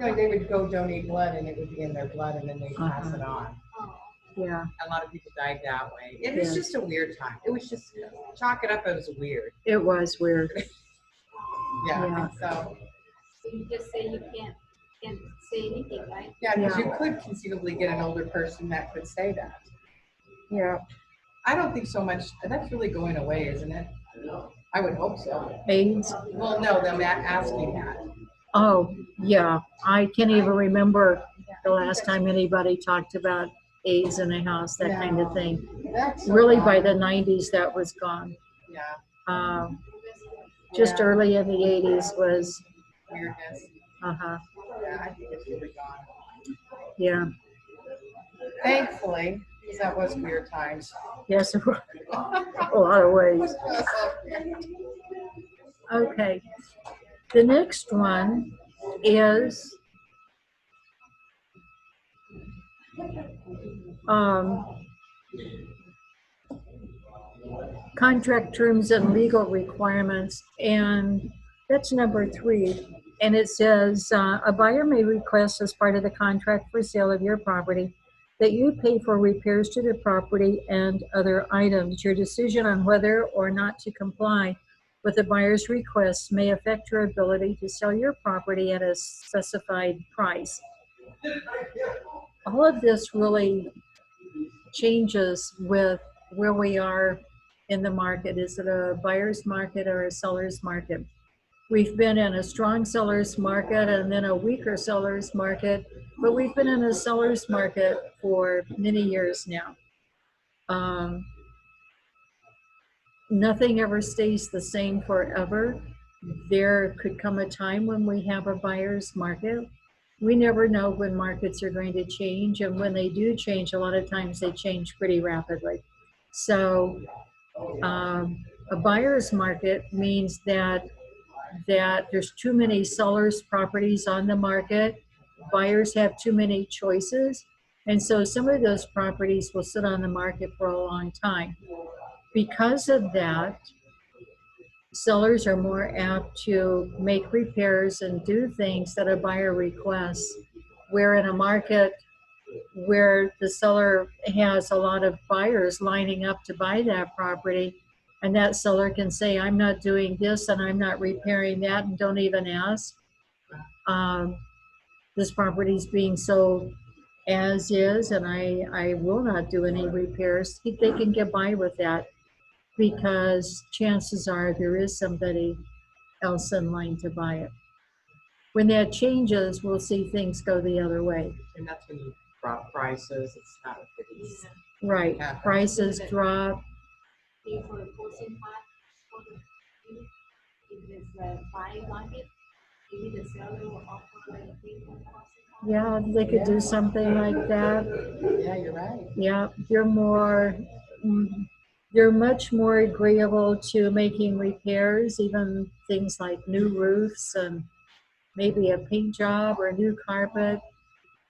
like they would go donate blood and it would be in their blood and then they pass it on. oh, yeah, A lot of people died that way. It was Yeah. just a weird time. It was just, chalk it up as weird. it was weird. Yeah. Yeah. And so, so you just say you can't say anything, right? yeah, because Yeah. you could conceivably get an older person that could say that. Yeah, I don't think so much. That's really going away, isn't it? I would hope so. AIDS. Well, no, them asking that. Oh, yeah. I can't even remember the last time anybody talked about AIDS in a house, that kind of thing. That's so Really, by odd. the 90s, that was gone. Yeah. Just Yeah. early in the 80s was, Weirdness. uh-huh, Yeah, I think it's really gone. yeah. Thankfully, because that was weird times. Yes, a lot of ways. Okay. The next one is contract terms and legal requirements, and that's number 3. And it says a buyer may request as part of the contract for sale of your property that you pay for repairs to the property and other items. Your decision on whether or not to comply with the buyer's request may affect your ability to sell your property at a specified price. All of this really changes with where we are in the market. Is it a buyer's market or a seller's market? We've been in a strong seller's market and then a weaker seller's market, but we've been in a seller's market for many years now. Nothing ever stays the same forever. There could come a time when we have a buyer's market. We never know when markets are going to change, and when they do change, a lot of times they change pretty rapidly. So a buyer's market means that there's too many sellers' properties on the market. Buyers have too many choices. And so some of those properties will sit on the market for a long time. Because of that, sellers are more apt to make repairs and do things that a buyer requests. Where in a market where the seller has a lot of buyers lining up to buy that property, and that seller can say, I'm not doing this and I'm not repairing that, and don't even ask. This property is being sold as is, and I will not do any repairs. They can get by with that because chances are there is somebody else in line to buy it. When that changes, we'll see things go the other way. And that's when you drop prices. It's not a fixed. Right, Yeah. prices drop. pay for the closing part for the unit. If it's a buying market, maybe the seller will offer like a pay for the closing part. Yeah, they could do something like that. Yeah, you're right. Yeah, they're much more agreeable to making repairs, even things like new roofs and maybe a paint job or a new carpet.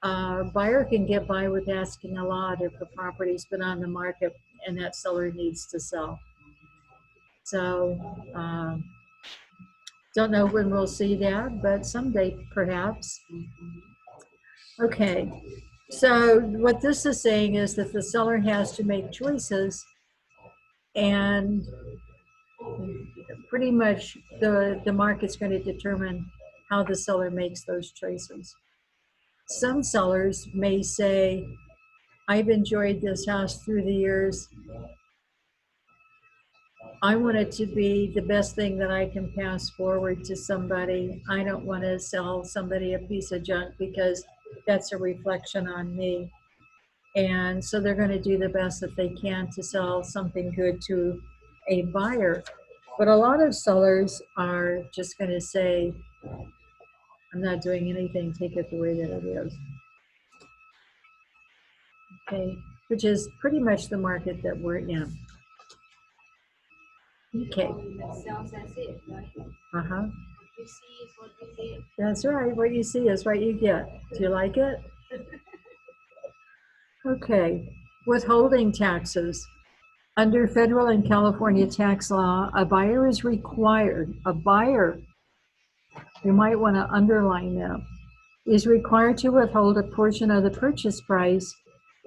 Buyer can get by with asking a lot if the property's been on the market and that seller needs to sell. So, don't know when we'll see that, but someday perhaps. Okay, so what this is saying is that the seller has to make choices, and pretty much the market's going to determine how the seller makes those choices. Some sellers may say, I've enjoyed this house through the years. I want it to be the best thing that I can pass forward to somebody. I don't want to sell somebody a piece of junk because that's a reflection on me. And so they're going to do the best that they can to sell something good to a buyer. But a lot of sellers are just going to say, I'm not doing anything, take it the way that it is. Okay, which is pretty much the market that we're in. Okay, That sounds as it, right? uh-huh. What you see is what you get. That's right. What you see is what you get. Do you like it? Okay. Withholding taxes. Under federal and California tax law, a buyer, you might want to underline that, is required to withhold a portion of the purchase price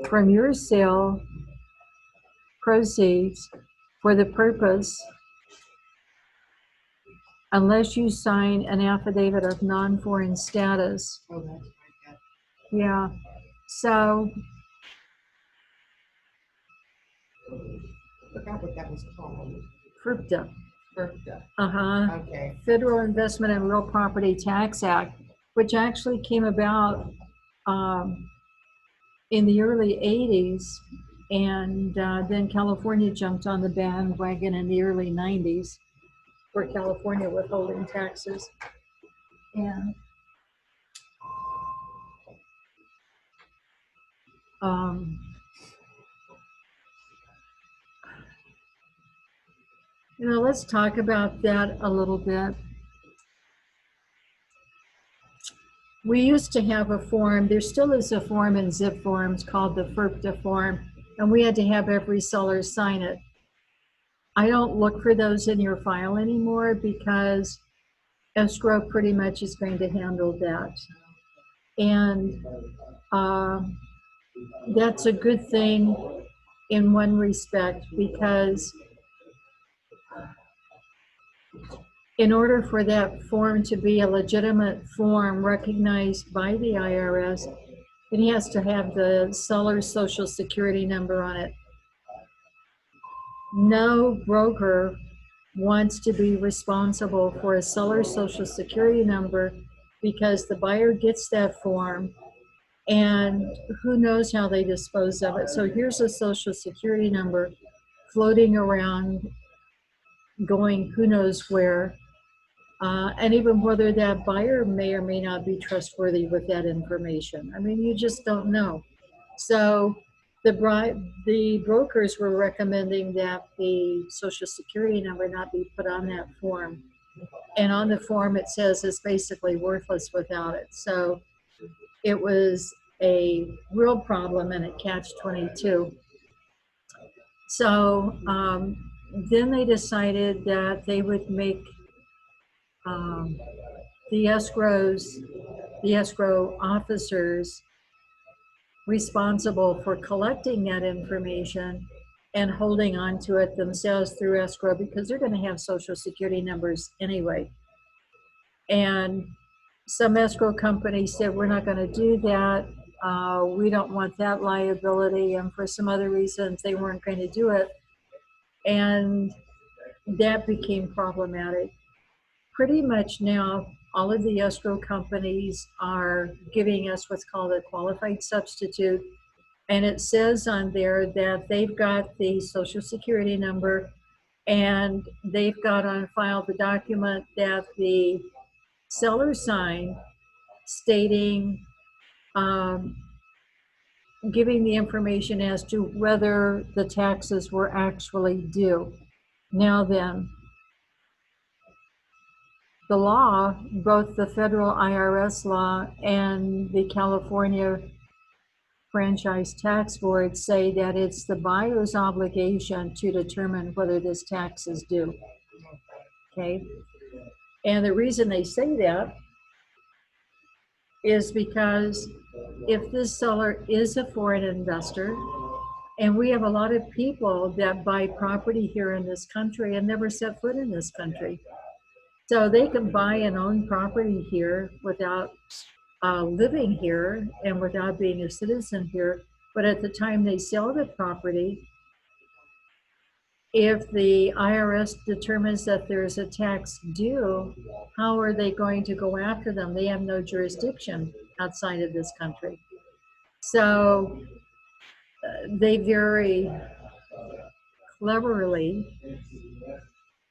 from your sale proceeds for the purpose unless you sign an affidavit of non-foreign status. Oh, that's right, Yeah. So, I forgot what that was called. FERPTA. FERPTA. Uh-huh. Okay. Federal Investment in Real Property Tax Act, which actually came about in the early 80s. And then California jumped on the bandwagon in the early 90s for California withholding taxes. And let's talk about that a little bit. We used to have a form, there still is a form in zip forms called the FERPTA form, and we had to have every seller sign it. I don't look for those in your file anymore because escrow pretty much is going to handle that. And that's a good thing in one respect, because in order for that form to be a legitimate form recognized by the IRS, it has to have the seller's social security number on it. No broker wants to be responsible for a seller's social security number because the buyer gets that form and who knows how they dispose of it. So here's a social security number floating around, going who knows where, and even whether that buyer may or may not be trustworthy with that information. I mean, you just don't know. So the brokers were recommending that the social security number not be put on that form. And on the form, it says it's basically worthless without it. So it was a real problem and a catch-22. So then they decided that they would make the escrow officers responsible for collecting that information and holding on to it themselves through escrow, because they're going to have social security numbers anyway. And some escrow companies said, we're not going to do that. We don't want that liability. And for some other reasons, they weren't going to do it. And that became problematic. Pretty much now, all of the escrow companies are giving us what's called a qualified substitute. And it says on there that they've got the social security number and they've got on file the document that the seller signed stating, giving the information as to whether the taxes were actually due. Now then, the law, both the federal IRS law and the California Franchise Tax Board say that it's the buyer's obligation to determine whether this tax is due. Okay? And the reason they say that is because if this seller is a foreign investor, and we have a lot of people that buy property here in this country and never set foot in this country. So they can buy and own property here without living here and without being a citizen here. But at the time they sell the property, if the IRS determines that there's a tax due, how are they going to go after them? They have no jurisdiction outside of this country. So they very cleverly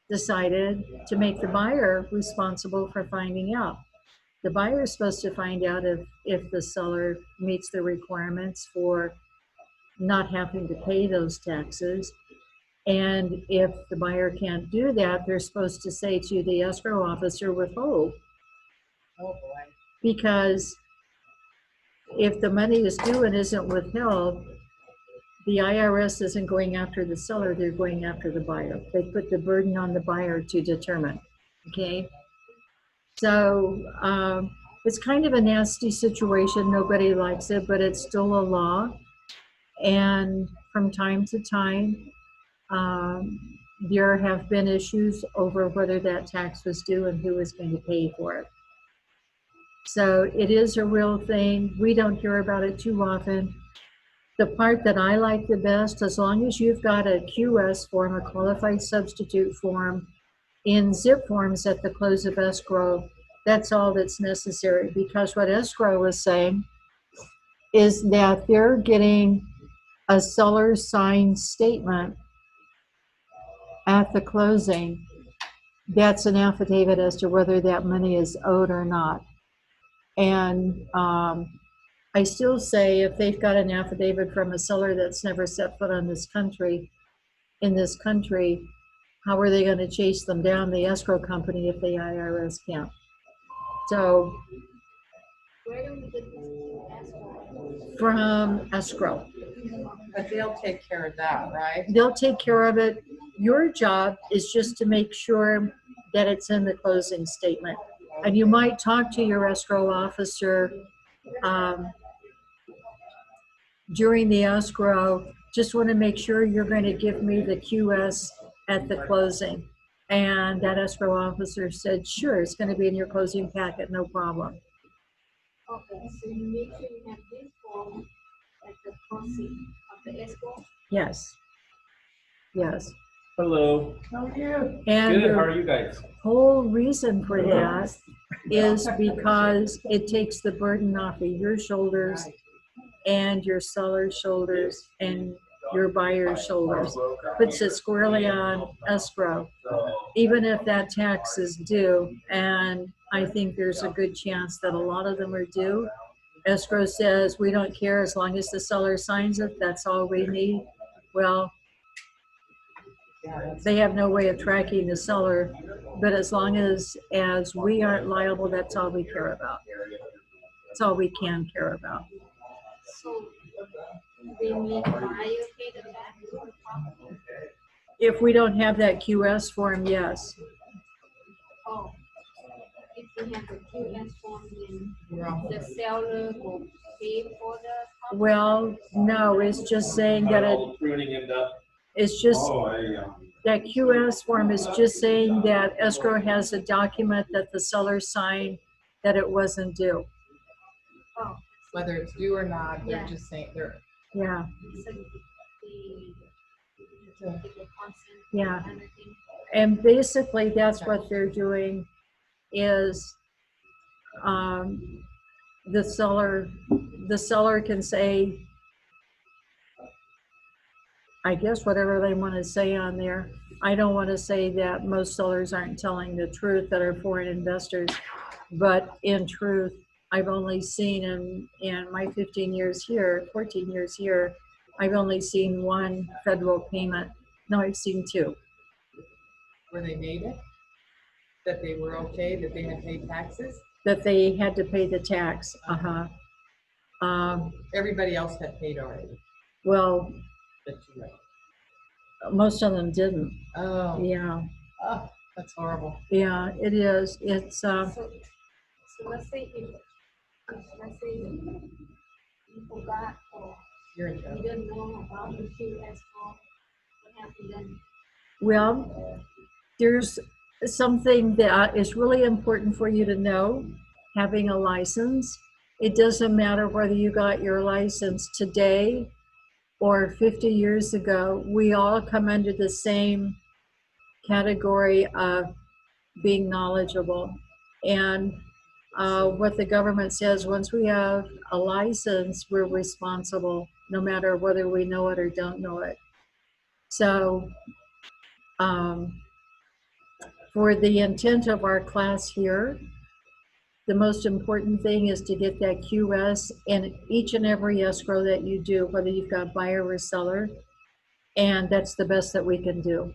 decided to make the buyer responsible for finding out. The buyer is supposed to find out if the seller meets the requirements for not having to pay those taxes. And if the buyer can't do that, they're supposed to say to the escrow officer, withhold. Oh, boy. Because if the money is due and isn't withheld, the IRS isn't going after the seller, they're going after the buyer. They put the burden on the buyer to determine, okay? So it's kind of a nasty situation. Nobody likes it, but it's still a law. And from time to time, there have been issues over whether that tax was due and who was going to pay for it. So it is a real thing. We don't hear about it too often. The part that I like the best, as long as you've got a QS form, a qualified substitute form, in zip forms at the close of escrow, that's all that's necessary. Because what escrow is saying is that they're getting a seller signed statement at the closing. That's an affidavit as to whether that money is owed or not. And I still say if they've got an affidavit from a seller that's never set foot on this country, in this country, how are they going to chase them down, the escrow company, if the IRS can't? So Where do we get this escrow? from escrow, But they'll take care of that, right? they'll take care of it. Your job is just to make sure that it's in the closing statement. And you might talk to your escrow officer during the escrow. Just want to make sure you're going to give me the QS at the closing. And that escrow officer said, sure, it's going to be in your closing packet, no problem. Okay, so you make sure you have this form at the closing of the escrow. Yes. Yes. Hello. How are you? And Good. How the are you guys? whole reason for that is because it takes the burden off of your shoulders and your seller's shoulders and your buyer's shoulders. Puts it squarely on escrow, even if that tax is due. And I think there's a good chance that a lot of them are due. Escrow says, we don't care as long as the seller signs it, that's all we need. Well, they have no way of tracking the seller, but as long as we aren't liable, that's all we care about. That's all we can care about. So they need buyer pay the tax. If we don't have that QS form, yes. Oh, if we have the QS form, then You're on. the seller will pay for the property? Well, no, it's just saying How that did all the pruning end up? it's just, Oh, that QS form is just saying that escrow has a document that the seller signed that it wasn't due. Oh, Whether it's due or not, they're Yeah. just saying, they're, Yeah, so the consent yeah. kind of thing. And basically, that's what they're doing is the seller can say, I guess, whatever they want to say on there. I don't want to say that most sellers aren't telling the truth that are foreign investors, but in truth, I've only seen in my 15 years here, 14 years here, I've only seen one federal payment. No, I've seen two. where they made it, that they were okay, that they had paid taxes. That they had to pay the tax. Everybody else had paid already, Well, but you know. most of them didn't. Oh, Yeah, oh, that's horrible. yeah, it is. It's So let's say let's say you forgot or You're in you trouble. didn't know about the QS form, what happened then? well, there's something that is really important for you to know. Having a license, it doesn't matter whether you got your license today or 50 years ago. We all come under the same category of being knowledgeable. And what the government says, once we have a license, we're responsible, no matter whether we know it or don't know it. So for the intent of our class here, The most important thing is to get that QS in each and every escrow that you do, whether you've got buyer or seller, and that's the best that we can do.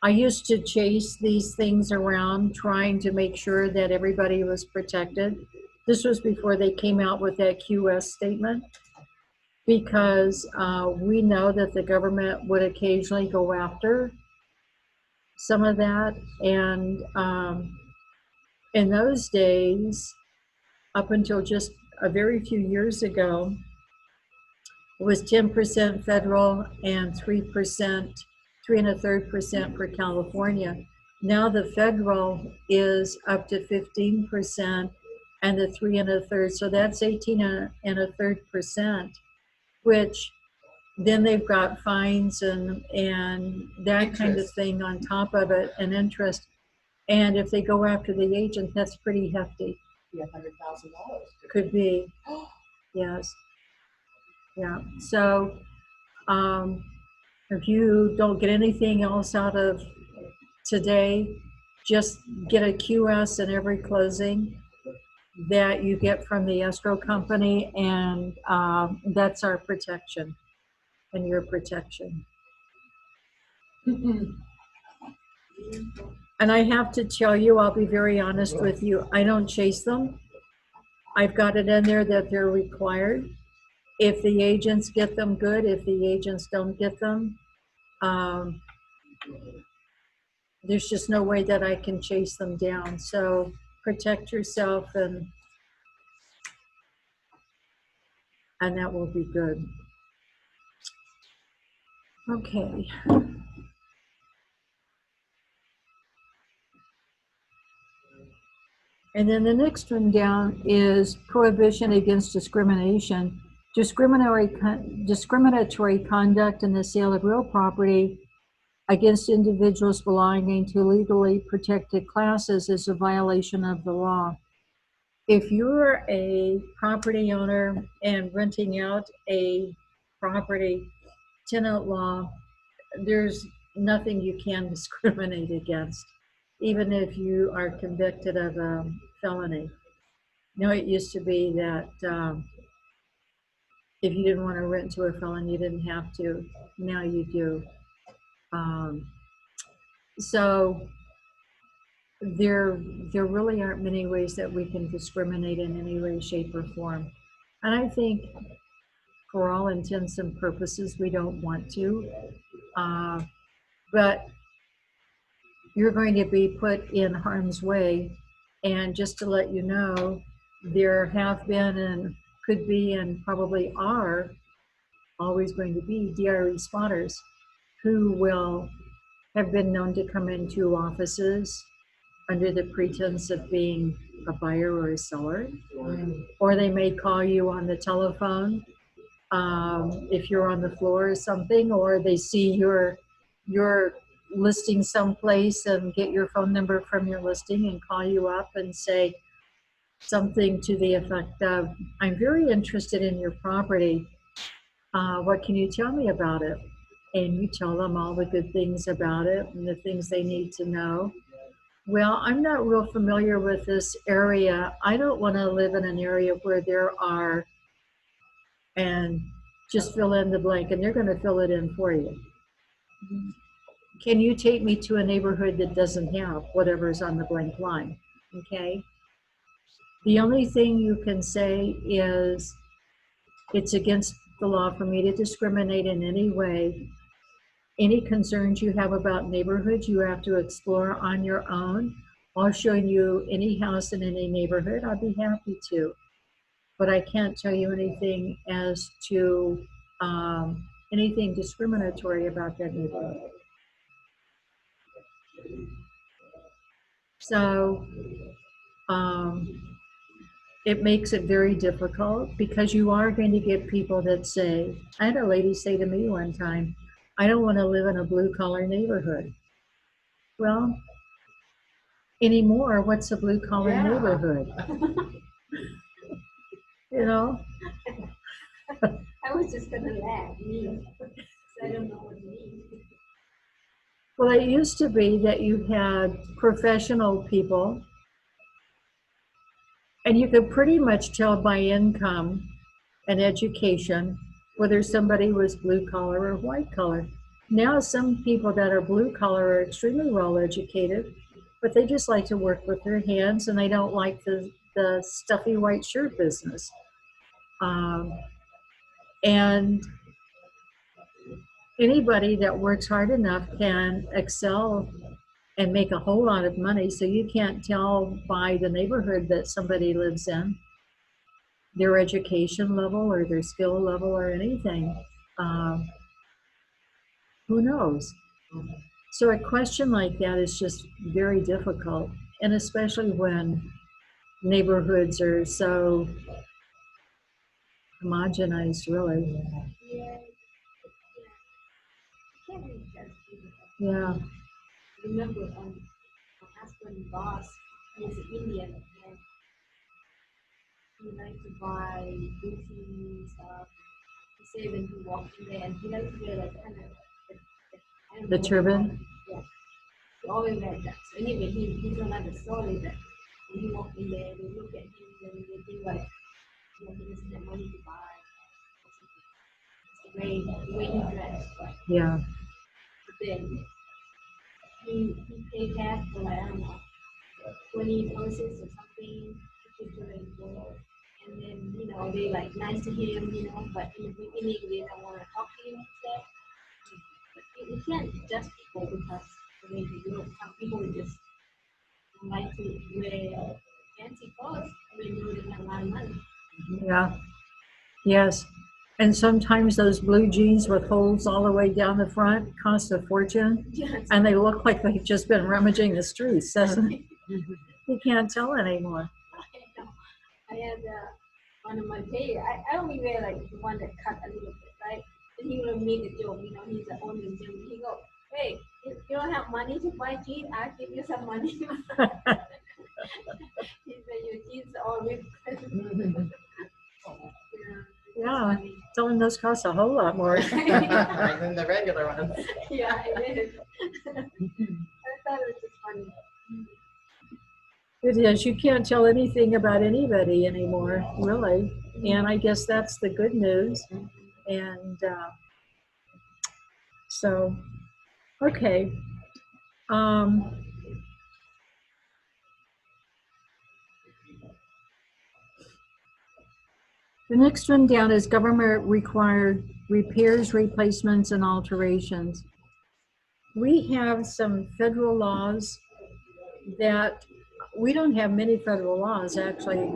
I used to chase these things around, trying to make sure that everybody was protected. This was before they came out with that QS statement, because we know that the government would occasionally go after some of that. And in those days, up until just a very few years ago, it was 10% federal and 3%, 3.33% for California. Now the federal is up to 15% and the 3.33%, so that's 18.33%, which then they've got fines and that kind of Interest. thing on top of it, and interest. And if they go after the agent, that's pretty hefty. Be $100,000. Could be, yes. Yeah, so if you don't get anything else out of today, just get a QS in every closing that you get from the escrow company, and that's our protection and your protection. And I have to tell you, I'll be very honest with you, I don't chase them. I've got it in there that they're required. If the agents get them, good. If the agents don't get them, there's just no way that I can chase them down. So protect yourself, and that will be good. Okay. And then the next one down is prohibition against discrimination. Discriminatory conduct in the sale of real property against individuals belonging to legally protected classes is a violation of the law. If you're a property owner and renting out a property, tenant law, there's nothing you can discriminate against, even if you are convicted of a felony. You know, it used to be that if you didn't want to rent to a felon, you didn't have to. Now you do. So there really aren't many ways that we can discriminate in any way, shape, or form. And I think for all intents and purposes, we don't want to. But you're going to be put in harm's way. And just to let you know, there have been and could be and probably are always going to be DRE spotters who will have been known to come into offices under the pretense of being a buyer or a seller, or they may call you on the telephone if you're on the floor or something, or they see your listing someplace and get your phone number from your listing and call you up and say something to the effect of, I'm very interested in your property. What can you tell me about it? And you tell them all the good things about it and the things they need to know. Well, I'm not real familiar with this area. I don't want to live in an area where there are, and just fill in the blank, and they're going to fill it in for you. Can you take me to a neighborhood that doesn't have whatever's on the blank line? Okay. The only thing you can say is it's against the law for me to discriminate in any way. Any concerns you have about neighborhoods, you have to explore on your own. I'll show you any house in any neighborhood. I'll be happy to. But I can't tell you anything as to anything discriminatory about that neighborhood. So it makes it very difficult, because you are going to get people that say, I had a lady say to me one time, I don't want to live in a blue-collar neighborhood. Well, anymore, what's a blue-collar neighborhood? You know? I was just gonna laugh, me, I don't know what it means. Well, it used to be that you had professional people And you could pretty much tell by income and education whether somebody was blue collar or white collar. Now, some people that are blue collar are extremely well educated, but they just like to work with their hands and they don't like the stuffy white shirt business. Um, and anybody that works hard enough can excel and make a whole lot of money. So you can't tell by the neighborhood that somebody lives in, their education level or their skill level or anything. Um, who knows? So a question like that is just very difficult, and especially when neighborhoods are so homogenized, really. Yeah, can't really judge people. Yeah. Remember, my husband's boss, he's an Indian, and he likes to buy Gucci stuff. He said when he walked in there, and he likes to wear like kind of I don't The know what turban? they call it. Yeah, he always wear that. So anyway, he told us the story that when he walked in there, they look at him and they think like, you know, he doesn't have money to buy. It's the way he dressed. Yeah. But then he paid half for like, I don't know, 20 poses or something, particularly for, and then, you know, they like nice to him, you know, but in the beginning they don't want to talk to him and stuff. But you can't judge people because the way they look. Some people just don't like to wear fancy clothes when you don't have a lot of money. Yeah. Yes. And sometimes those blue jeans with holes all the way down the front cost a fortune, Yes. and they look like they've just been rummaging the streets, doesn't it? You can't tell anymore. I had one of my tailor. I only wear like the one that cut a little bit, right? And he will make a joke, you know, he's an owner in Germany. He go, hey, if you don't have money to buy jeans, I'll give you some money. He said, your jeans are all ripped. Yeah. Tell them those cost a whole lot more. Than the regular ones. Yeah, it is. I thought it was just funny. It is. You can't tell anything about anybody anymore, really. And I guess that's the good news. And so, okay. Um, the next one down is government required repairs, replacements, and alterations. We have some federal laws that we don't have many federal laws, actually.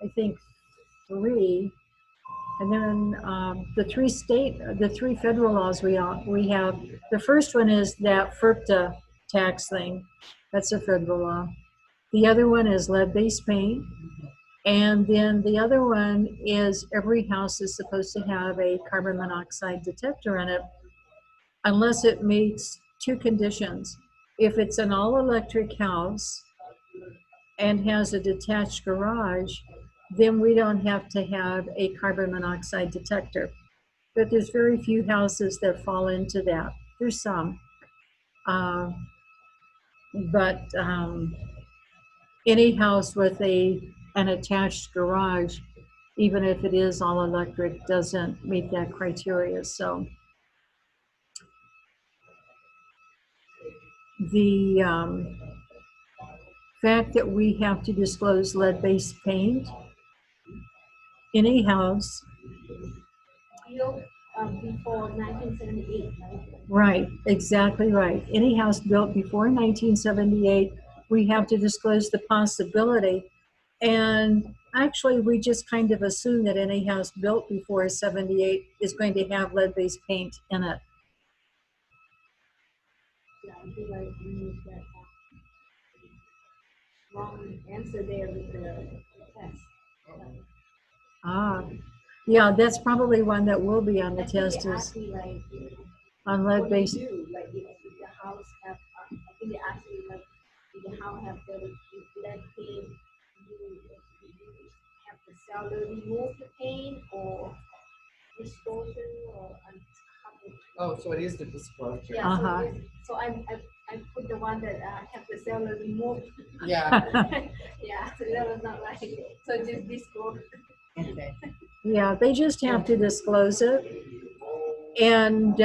I think 3. And then the three federal laws we have. The first one is that FERPTA tax thing. That's a federal law. The other one is lead-based paint. And then the other one is every house is supposed to have a carbon monoxide detector in it, unless it meets 2 conditions. If it's an all-electric house and has a detached garage, then we don't have to have a carbon monoxide detector. But there's very few houses that fall into that. There's some. But any house with an attached garage, even if it is all electric, doesn't meet that criteria. So the fact that we have to disclose lead-based paint in a house, Built before 1978, right? right, exactly right. Any house built before 1978, we have to disclose the possibility. And actually, we just kind of assume that any house built before 78 is going to have lead-based paint in it. Yeah, I feel like we need that wrong answer there with the test. Ah, yeah, that's probably one that will be on the I think test they is asked me like, on what do you lead-based. do? Like if the house have, I think they asked me like, if the house have the lead paint, you have the seller remove the paint or disposal or uncover Oh, so it is the disclosure. Yeah, Uh-huh. so I put the one that have the seller removed. Yeah, Yeah, so that was not right. So just disclose. okay. Yeah, they just have to disclose it. And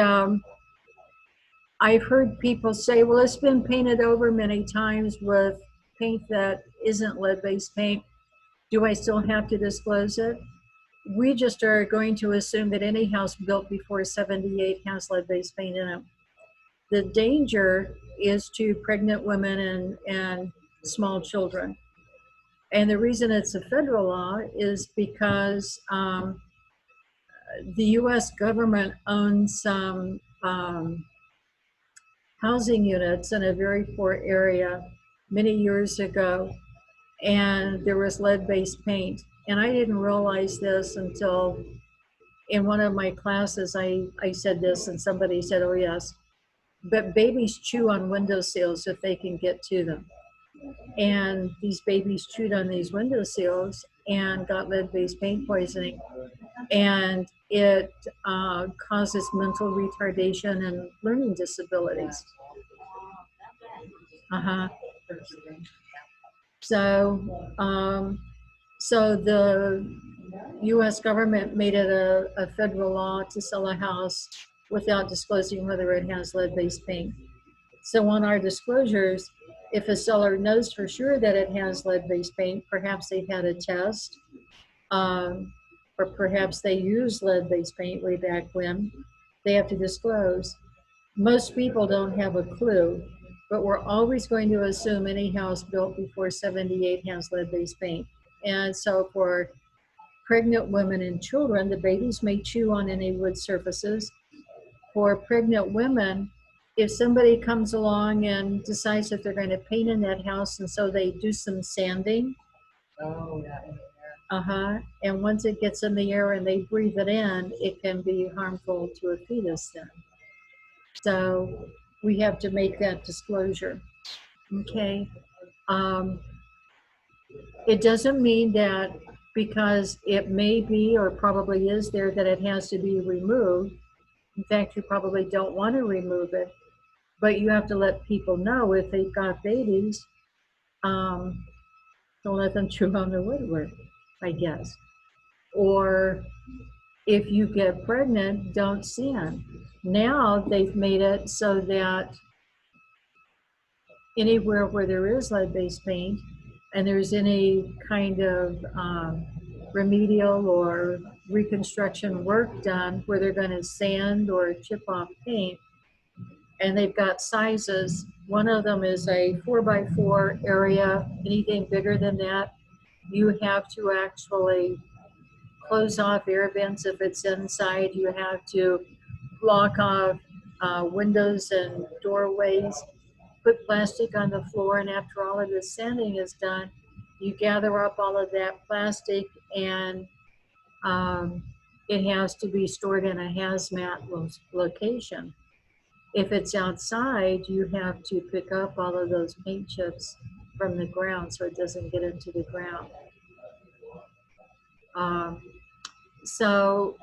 I've heard people say, well, it's been painted over many times with paint that isn't lead-based paint. Do I still have to disclose it? We just are going to assume that any house built before 78 has lead-based paint in it. The danger is to pregnant women and small children. And the reason it's a federal law is because the US government owns some housing units in a very poor area many years ago, and there was lead-based paint. And I didn't realize this until in one of my classes, I said this, and somebody said, oh, yes, but babies chew on windowsills if they can get to them. And these babies chewed on these windowsills and got lead-based paint poisoning. And it causes mental retardation and learning disabilities. Uh-huh. So, so the U.S. government made it a federal law to sell a house without disclosing whether it has lead-based paint. So on our disclosures, if a seller knows for sure that it has lead-based paint, perhaps they've had a test, or perhaps they used lead-based paint way back when, they have to disclose. Most people don't have a clue, but we're always going to assume any house built before 78 has lead-based paint. And so for pregnant women and children, the babies may chew on any wood surfaces. For pregnant women, if somebody comes along and decides that they're going to paint in that house, and so they do some sanding, Oh, yeah. and once it gets in the air and they breathe it in, it can be harmful to a fetus then. So we have to make that disclosure. Okay. It doesn't mean that because it may be or probably is there that it has to be removed. In fact, you probably don't want to remove it, but you have to let people know if they've got babies, don't let them chew on the woodwork, I guess. Or if you get pregnant, don't sand. Now they've made it so that anywhere where there is lead-based paint and there's any kind of remedial or reconstruction work done where they're going to sand or chip off paint, and they've got sizes. One of them is a 4x4 area. Anything bigger than that, you have to actually close off air vents if it's inside. You have to block off windows and doorways, put plastic on the floor, and after all of the sanding is done, you gather up all of that plastic, and it has to be stored in a hazmat location. If it's outside, you have to pick up all of those paint chips from the ground so it doesn't get into the ground. So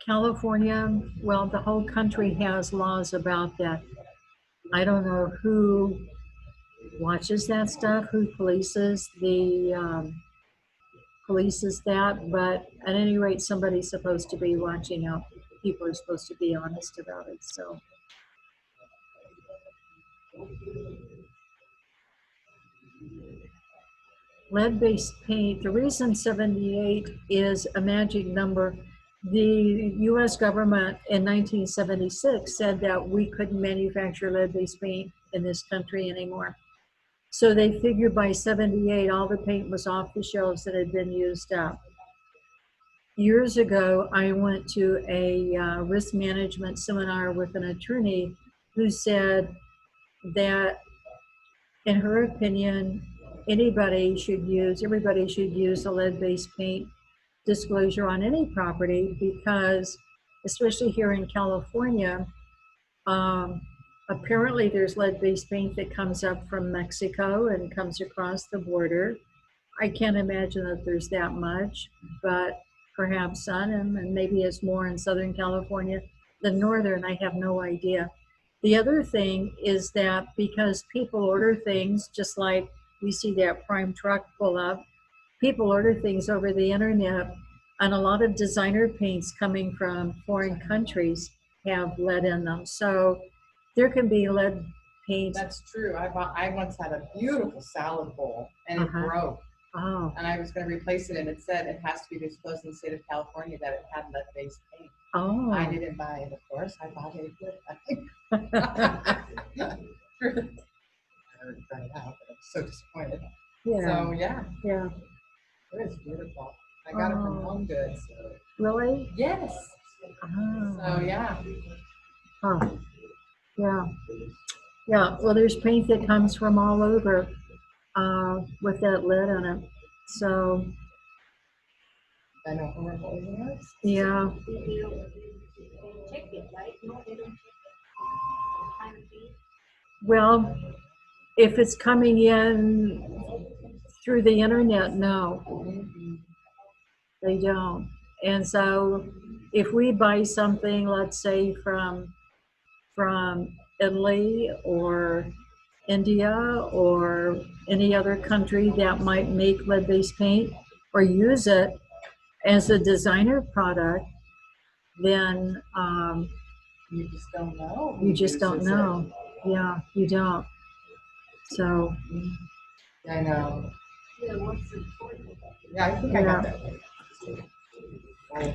California, well, the whole country has laws about that. I don't know who watches that stuff, who polices that, but at any rate, somebody's supposed to be watching out. People are supposed to be honest about it. So lead-based paint, the reason 78 is a magic number, the US government in 1976 said that we couldn't manufacture lead-based paint in this country anymore. So they figured by 78, all the paint was off the shelves that had been used up. Years ago, I went to a risk management seminar with an attorney who said that, in her opinion, everybody should use a lead-based paint disclosure on any property because, especially here in California, apparently there's lead-based paint that comes up from Mexico and comes across the border. I can't imagine that there's that much, but perhaps sun, and maybe it's more in Southern California than Northern. I have no idea. The other thing is that because people order things, just like we see that prime truck pull up, people order things over the internet, and a lot of designer paints coming from foreign countries have lead in them. So there can be lead paint. That's true. I once had a beautiful salad bowl and it Uh-huh. broke. Oh, And I was going to replace it, and it said it has to be disclosed in the state of California that it had lead-based paint. oh. I didn't buy it, of course. I bought it. I already tried it out, but I'm so disappointed. Yeah, So yeah, yeah. it is beautiful. I got it from Oh. Home Goods. Really? Yes. Oh. So yeah. Huh. Yeah. Yeah. Well, there's paint that comes from all over with that lid in it. So, I know horrible, isn't it? yeah. They check it, right? No, they don't check it. Kind of thing. Well, if it's coming in through the internet, no, they don't. And so if we buy something, let's say from Italy or India or any other country that might make lead-based paint or use it as a designer product, then You just don't know. you who just don't uses it. know. Yeah, you don't. So, I know. Yeah, what's the point? Yeah, I think I got Yeah. that. Oh,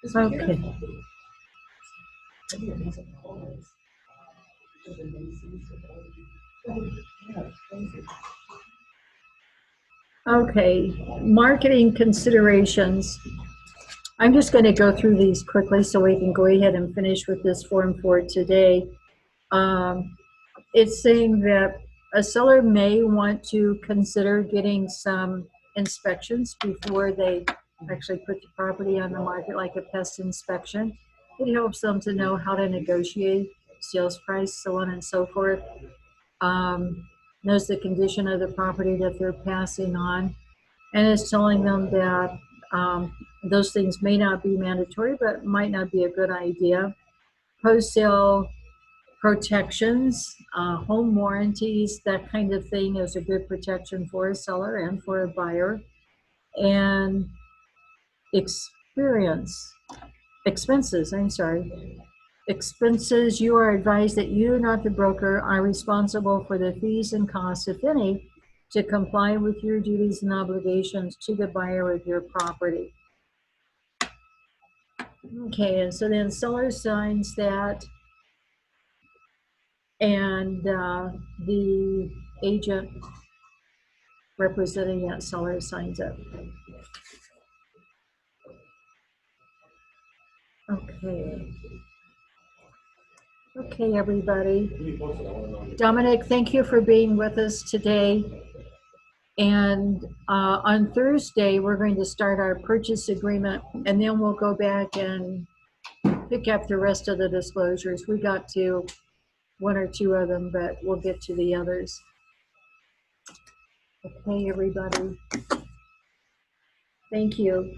it's okay. beautiful. Maybe it makes it always. The Macy's or yeah, it's crazy. Okay, marketing considerations. I'm just going to go through these quickly so we can go ahead and finish with this form for today. It's saying that a seller may want to consider getting some inspections before they actually put the property on the market, like a pest inspection. It helps them to know how to negotiate sales price, so on and so forth. Knows the condition of the property that they're passing on, and is telling them that those things may not be mandatory, but might not be a good idea. Post-sale protections, home warranties, that kind of thing is a good protection for a seller and for a buyer. And expenses, expenses, you are advised that you, not the broker, are responsible for the fees and costs, if any, to comply with your duties and obligations to the buyer of your property. Okay, and so then seller signs that, and the agent representing that seller signs it. Okay. Okay, everybody. Dominic, thank you for being with us today. And on Thursday, we're going to start our purchase agreement, and then we'll go back and pick up the rest of the disclosures. We got to one or two of them, but we'll get to the others. Okay, everybody. Thank you.